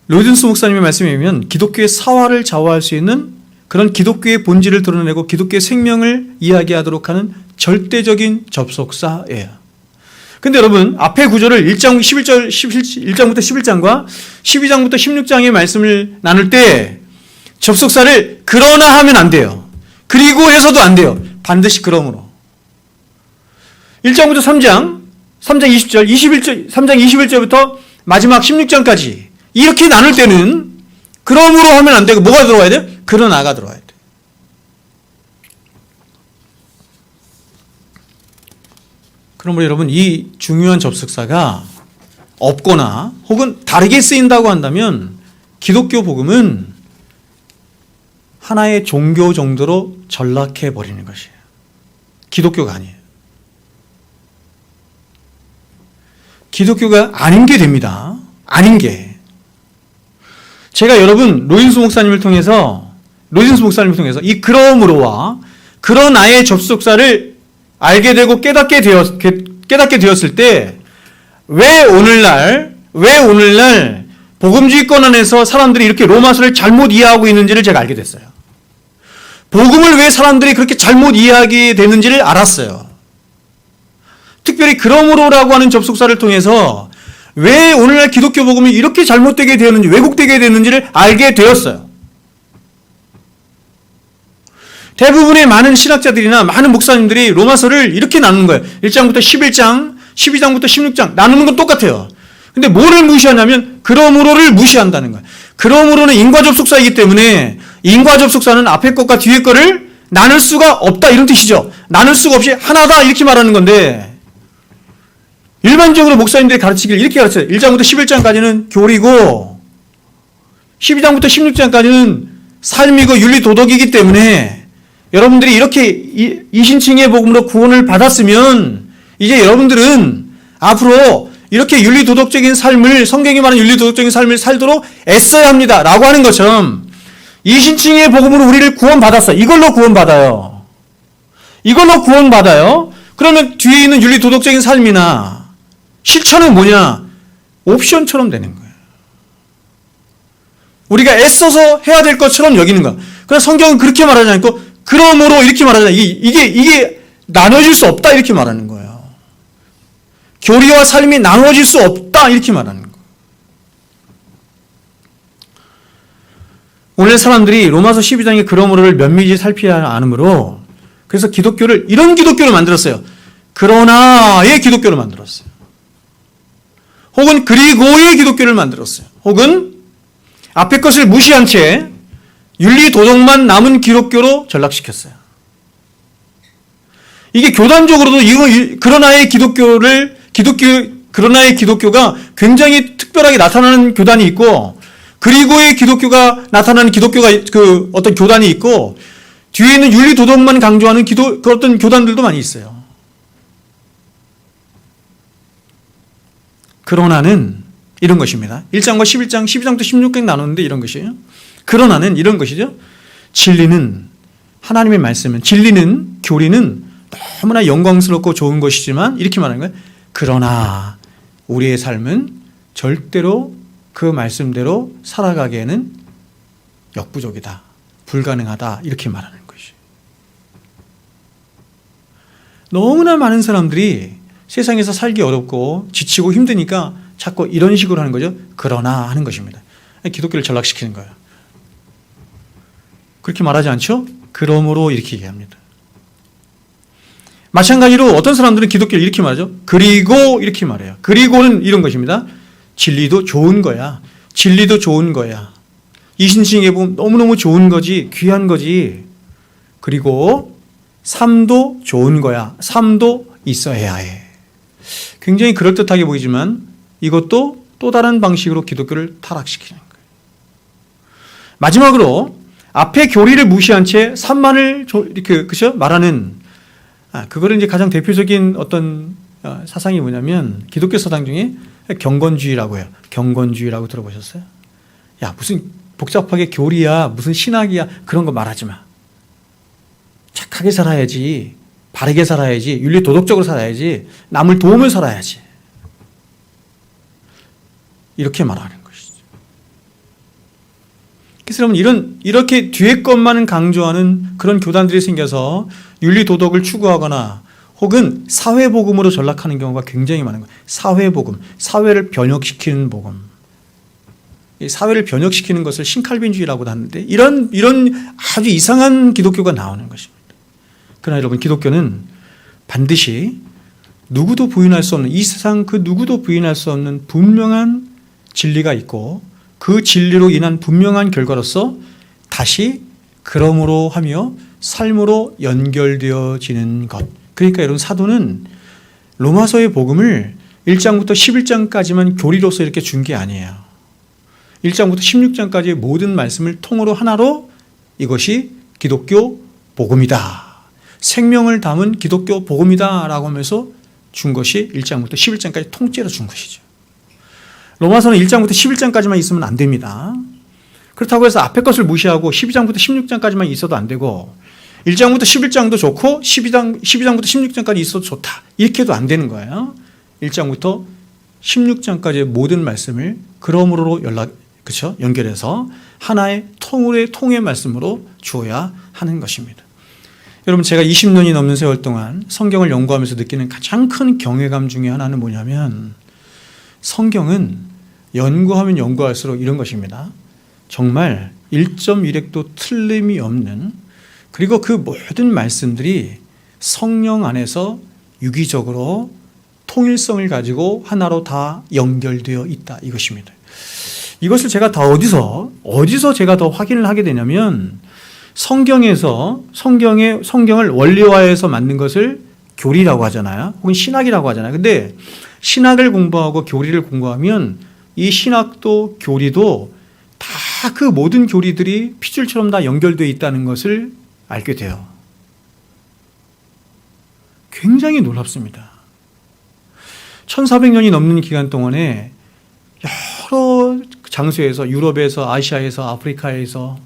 로이든스 목사님의 말씀에 의하면 기독교의 사화를 좌우할 수 있는 그런 기독교의 본질을 드러내고 기독교의 생명을 이야기하도록 하는 절대적인 접속사예요. 근데 여러분, 앞의 구조를 1장부터 11장과 12장부터 16장의 말씀을 나눌 때 접속사를 그러나 하면 안 돼요. 그리고 해서도 안 돼요. 반드시 그러므로. 1장부터 3장 20절, 3장 21절부터 마지막 16장까지 이렇게 나눌 때는 그러므로 하면 안 되고 뭐가 들어와야 돼요? 그러나가 들어와야 돼요. 그러므로 여러분, 이 중요한 접속사가 없거나 혹은 다르게 쓰인다고 한다면 기독교 복음은 하나의 종교 정도로 전락해 버리는 것이에요. 기독교가 아니에요. 기독교가 아닌 게 됩니다. 아닌 게. 제가 여러분, 로이든스 목사님을 통해서 이 그러므로와 그러나의 접속사를 알게 되고 깨닫게 되었을 때 왜 오늘날 복음주의권 안에서 사람들이 이렇게 로마서를 잘못 이해하고 있는지를 제가 알게 됐어요. 복음을 왜 사람들이 그렇게 잘못 이해하게 됐는지를 알았어요. 특별히 그러므로라고 하는 접속사를 통해서 왜 오늘날 기독교 복음이 이렇게 잘못되게 되었는지, 왜곡되게 되었는지를 알게 되었어요. 대부분의 많은 신학자들이나 많은 목사님들이 로마서를 이렇게 나누는 거예요. 1장부터 11장, 12장부터 16장 나누는 건 똑같아요. 근데 뭐를 무시하냐면 그러므로를 무시한다는 거예요. 그러므로는 인과접속사이기 때문에 인과접속사는 앞에 것과 뒤에 거를 나눌 수가 없다 이런 뜻이죠. 나눌 수가 없이 하나다 이렇게 말하는 건데 일반적으로 목사님들이 가르치기를 이렇게 가르쳐요. 1장부터 11장까지는 교리고 12장부터 16장까지는 삶이고 윤리 도덕이기 때문에 여러분들이 이렇게 이신칭의 복음으로 구원을 받았으면 이제 여러분들은 앞으로 이렇게 윤리 도덕적인 삶을 성경이 말하는 윤리 도덕적인 삶을 살도록 애써야 합니다 라고 하는 것처럼 이신칭의 복음으로 우리를 구원받았어. 이걸로 구원받아요. 이걸로 구원받아요. 그러면 뒤에 있는 윤리 도덕적인 삶이나 실천은 뭐냐? 옵션처럼 되는 거예요. 우리가 애써서 해야 될 것처럼 여기는 거야. 그래서 성경은 그렇게 말하지 않고 그러므로 이렇게 말하잖아. 이게 나눠질 수 없다 이렇게 말하는 거예요. 교리와 삶이 나눠질 수 없다 이렇게 말하는 거예요. 오늘 사람들이 로마서 12장의 그러므로를 면밀히 살피야 하므로 그래서 기독교를 이런 기독교를 만들었어요. 그러나의 기독교를 만들었어요. 혹은 그리고의 기독교를 만들었어요. 혹은 앞에 것을 무시한 채 윤리 도덕만 남은 기독교로 전락시켰어요. 이게 교단적으로도 그러나의 그러나의 기독교가 굉장히 특별하게 나타나는 교단이 있고 그리고의 기독교가 나타나는 기독교가 어떤 교단이 있고 뒤에 있는 윤리 도덕만 강조하는 어떤 교단들도 많이 있어요. 그러나는 이런 것입니다. 1장과 11장, 12장부터 16장 나누는데 이런 것이에요. 그러나는 이런 것이죠. 진리는 하나님의 말씀은 진리는 교리는 너무나 영광스럽고 좋은 것이지만 이렇게 말하는 거예요. 그러나 우리의 삶은 절대로 그 말씀대로 살아가기에는 역부족이다. 불가능하다. 이렇게 말하는 것이에요. 너무나 많은 사람들이 세상에서 살기 어렵고 지치고 힘드니까 자꾸 이런 식으로 하는 거죠. 그러나 하는 것입니다. 기독교를 전락시키는 거예요. 그렇게 말하지 않죠? 그러므로 이렇게 얘기합니다. 마찬가지로 어떤 사람들은 기독교를 이렇게 말하죠. 그리고 이렇게 말해요. 그리고는 이런 것입니다. 진리도 좋은 거야. 진리도 좋은 거야. 이신칭의 복음 너무너무 좋은 거지. 귀한 거지. 그리고 삶도 좋은 거야. 삶도 있어야 해. 굉장히 그럴듯하게 보이지만 이것도 또 다른 방식으로 기독교를 타락시키는 거예요. 마지막으로 앞에 교리를 무시한 채 삶만을 그죠? 말하는 그거를 이제 가장 대표적인 어떤 사상이 뭐냐면 기독교 사상 중에 경건주의라고 해요. 경건주의라고 들어보셨어요? 야, 무슨 복잡하게 교리야, 무슨 신학이야, 그런 거 말하지 마. 착하게 살아야지, 바르게 살아야지, 윤리 도덕적으로 살아야지, 남을 도우며 살아야지. 이렇게 말하는 것이죠. 그래서 여러분 이렇게 뒤에 것만은 강조하는 그런 교단들이 생겨서 윤리 도덕을 추구하거나 혹은 사회복음으로 전락하는 경우가 굉장히 많은 거예요. 사회복음, 사회를 변혁시키는 복음. 사회를 변혁시키는 것을 신칼빈주의라고도 하는데 이런 아주 이상한 기독교가 나오는 것입니다. 그러나 여러분 기독교는 반드시 누구도 부인할 수 없는 이 세상 그 누구도 부인할 수 없는 분명한 진리가 있고 그 진리로 인한 분명한 결과로서 다시 그러므로 하며 삶으로 연결되어지는 것. 그러니까 여러분 사도는 로마서의 복음을 1장부터 11장까지만 교리로서 이렇게 준 게 아니에요. 1장부터 16장까지의 모든 말씀을 통으로 하나로 이것이 기독교 복음이다. 생명을 담은 기독교 복음이다 라고 하면서 준 것이 1장부터 11장까지 통째로 준 것이죠. 로마서는 1장부터 11장까지만 있으면 안 됩니다. 그렇다고 해서 앞에 것을 무시하고 12장부터 16장까지만 있어도 안 되고 1장부터 11장도 좋고 12장부터 16장까지 있어도 좋다. 이렇게 해도 안 되는 거예요. 1장부터 16장까지의 모든 말씀을 그러므로 연결해서 하나의 통의 말씀으로 주어야 하는 것입니다. 여러분 제가 20년이 넘는 세월 동안 성경을 연구하면서 느끼는 가장 큰 경외감 중에 하나는 뭐냐면 성경은 연구하면 연구할수록 이런 것입니다. 정말 1.1획도 틀림이 없는 그리고 그 모든 말씀들이 성령 안에서 유기적으로 통일성을 가지고 하나로 다 연결되어 있다 이것입니다. 이것을 제가 다 어디서 제가 더 확인을 하게 되냐면 성경을 원리화해서 만든 것을 교리라고 하잖아요. 혹은 신학이라고 하잖아요. 근데 신학을 공부하고 교리를 공부하면 이 신학도 교리도 다 그 모든 교리들이 핏줄처럼 다 연결되어 있다는 것을 알게 돼요. 굉장히 놀랍습니다. 1400년이 넘는 기간 동안에 여러 장소에서 유럽에서 아시아에서 아프리카에서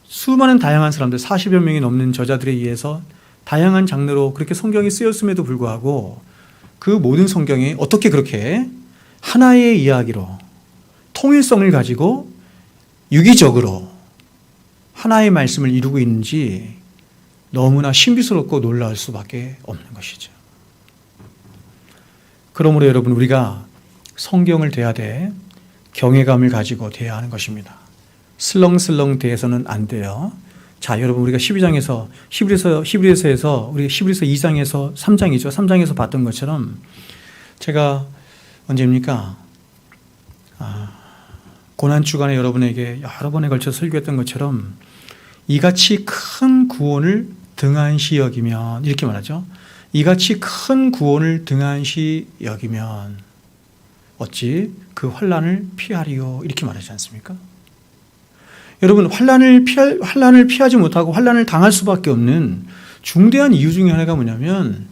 수많은 다양한 사람들 40여 명이 넘는 저자들에 의해서 다양한 장르로 그렇게 성경이 쓰였음에도 불구하고 그 모든 성경이 어떻게 그렇게 하나의 이야기로 통일성을 가지고 유기적으로 하나의 말씀을 이루고 있는지 너무나 신비스럽고 놀라울 수밖에 없는 것이죠. 그러므로 여러분 우리가 성경을 대하되 경외감을 가지고 대해야 하는 것입니다. 슬렁슬렁 대해서는 안 돼요. 자, 여러분 우리가 12장에서 히브리서에서 우리 히브리서 2장에서 3장이죠. 3장에서 봤던 것처럼 제가 언제입니까? 고난 주간에 여러분에게 여러 번에 걸쳐서 설교했던 것처럼 이같이 큰 구원을 등한시 여기면 이렇게 말하죠. 이같이 큰 구원을 등한시 여기면 어찌 그 환난을 피하리요 이렇게 말하지 않습니까? 여러분 환난을 피하지 못하고 환난을 당할 수밖에 없는 중대한 이유 중에 하나가 뭐냐면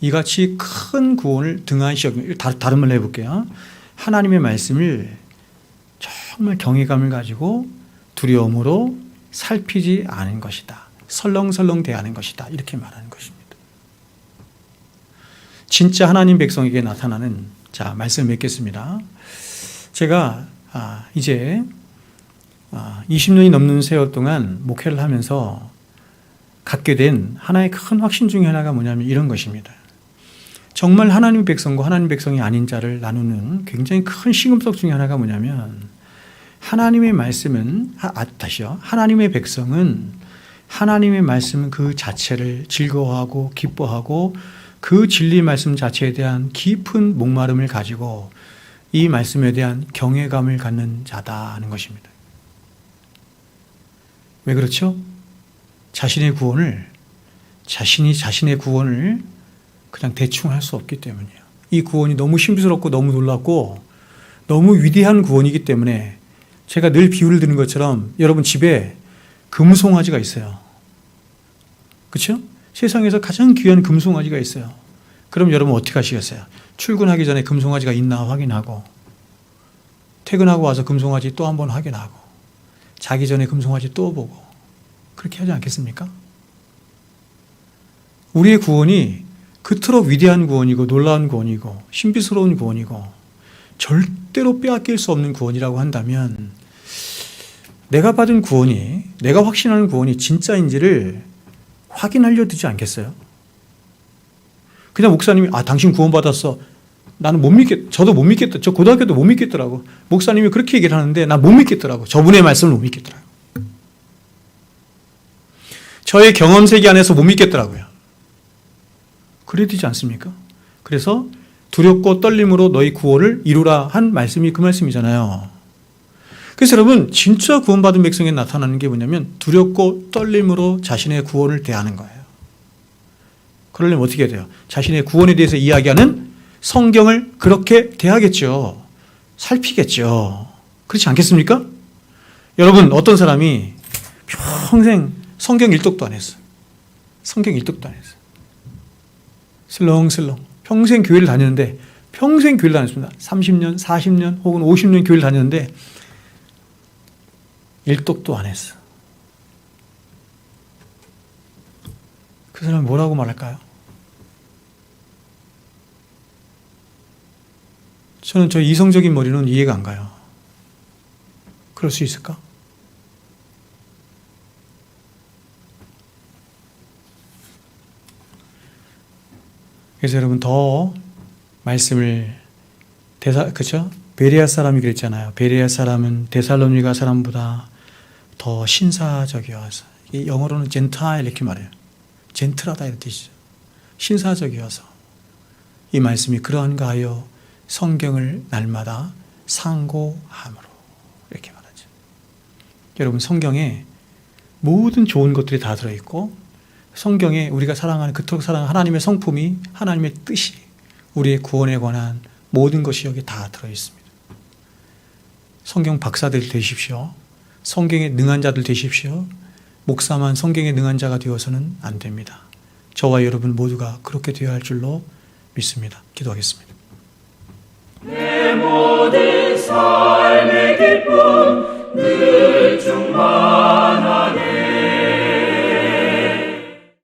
이같이 큰 구원을 등한시 여기면 다른 말로 해볼게요. 하나님의 말씀을 정말 경외감을 가지고 두려움으로 살피지 않은 것이다. 설렁설렁 대하는 것이다. 이렇게 말하는 것입니다. 진짜 하나님 백성에게 나타나는 말씀을 맺겠습니다. 제가 이제 20년이 넘는 세월 동안 목회를 하면서 갖게 된 하나의 큰 확신 중에 하나가 뭐냐면 이런 것입니다. 정말 하나님 백성과 하나님 백성이 아닌 자를 나누는 굉장히 큰 시금석 중에 하나가 뭐냐면 하나님의 말씀은 하나님의 백성은 하나님의 말씀 그 자체를 즐거워하고 기뻐하고 그 진리 말씀 자체에 대한 깊은 목마름을 가지고 이 말씀에 대한 경외감을 갖는 자다 하는 것입니다. 왜 그렇죠? 자신의 구원을 그냥 대충 할 수 없기 때문이에요. 이 구원이 너무 신비스럽고 너무 놀랍고 너무 위대한 구원이기 때문에 제가 늘 비유를 드는 것처럼 여러분 집에 금송아지가 있어요. 그렇죠? 세상에서 가장 귀한 금송아지가 있어요. 그럼 여러분 어떻게 하시겠어요? 출근하기 전에 금송아지가 있나 확인하고 퇴근하고 와서 금송아지 또 한 번 확인하고 자기 전에 금송아지 또 보고 그렇게 하지 않겠습니까? 우리의 구원이 그토록 위대한 구원이고 놀라운 구원이고 신비스러운 구원이고 절대로 빼앗길 수 없는 구원이라고 한다면 내가 받은 구원이 내가 확신하는 구원이 진짜인지를 확인하려 들지 않겠어요? 그냥 목사님이 당신 구원받았어. 나는 못 믿겠, 저도 못 믿겠다. 저 고등학교도 못 믿겠더라고. 목사님이 그렇게 얘기를 하는데 나 못 믿겠더라고. 저분의 말씀을 못 믿겠더라고. 저의 경험 세계 안에서 못 믿겠더라고요. 그래야 되지 않습니까? 그래서 두렵고 떨림으로 너희 구원을 이루라 한 말씀이 그 말씀이잖아요. 그래서 여러분 진짜 구원받은 백성에 나타나는 게 뭐냐면 두렵고 떨림으로 자신의 구원을 대하는 거예요. 그러려면 어떻게 해야 돼요? 자신의 구원에 대해서 이야기하는 성경을 그렇게 대하겠죠. 살피겠죠. 그렇지 않겠습니까? 여러분 어떤 사람이 평생 성경 일독도 안 했어요. 성경 일독도 안 했어요. 슬렁슬렁 평생 교회를 다녔는데 평생 교회를 다녔습니다. 30년, 40년 혹은 50년 교회를 다녔는데 일독도 안 했어. 그 사람은 뭐라고 말할까요? 저는 저 이성적인 머리는 이해가 안 가요. 그럴 수 있을까? 그래서 여러분 더 말씀을 그렇죠? 베레아 사람이 그랬잖아요. 베레아 사람은 데살로니가 사람보다 더 신사적이어서 이 영어로는 젠타일 이렇게 말해요. 젠틀하다 이런 뜻이죠. 신사적이어서 이 말씀이 그러한가 하여 성경을 날마다 상고함으로 이렇게 말하죠. 여러분 성경에 모든 좋은 것들이 다 들어있고 성경에 우리가 사랑하는 그토록 사랑하는 하나님의 성품이 하나님의 뜻이 우리의 구원에 관한 모든 것이 여기 다 들어있습니다. 성경 박사들 되십시오. 성경에 능한 자들 되십시오. 목사만 성경에 능한 자가 되어서는 안 됩니다. 저와 여러분 모두가 그렇게 되어야 할 줄로 믿습니다. 기도하겠습니다. 내 모든 삶의 기쁨 늘 충만하게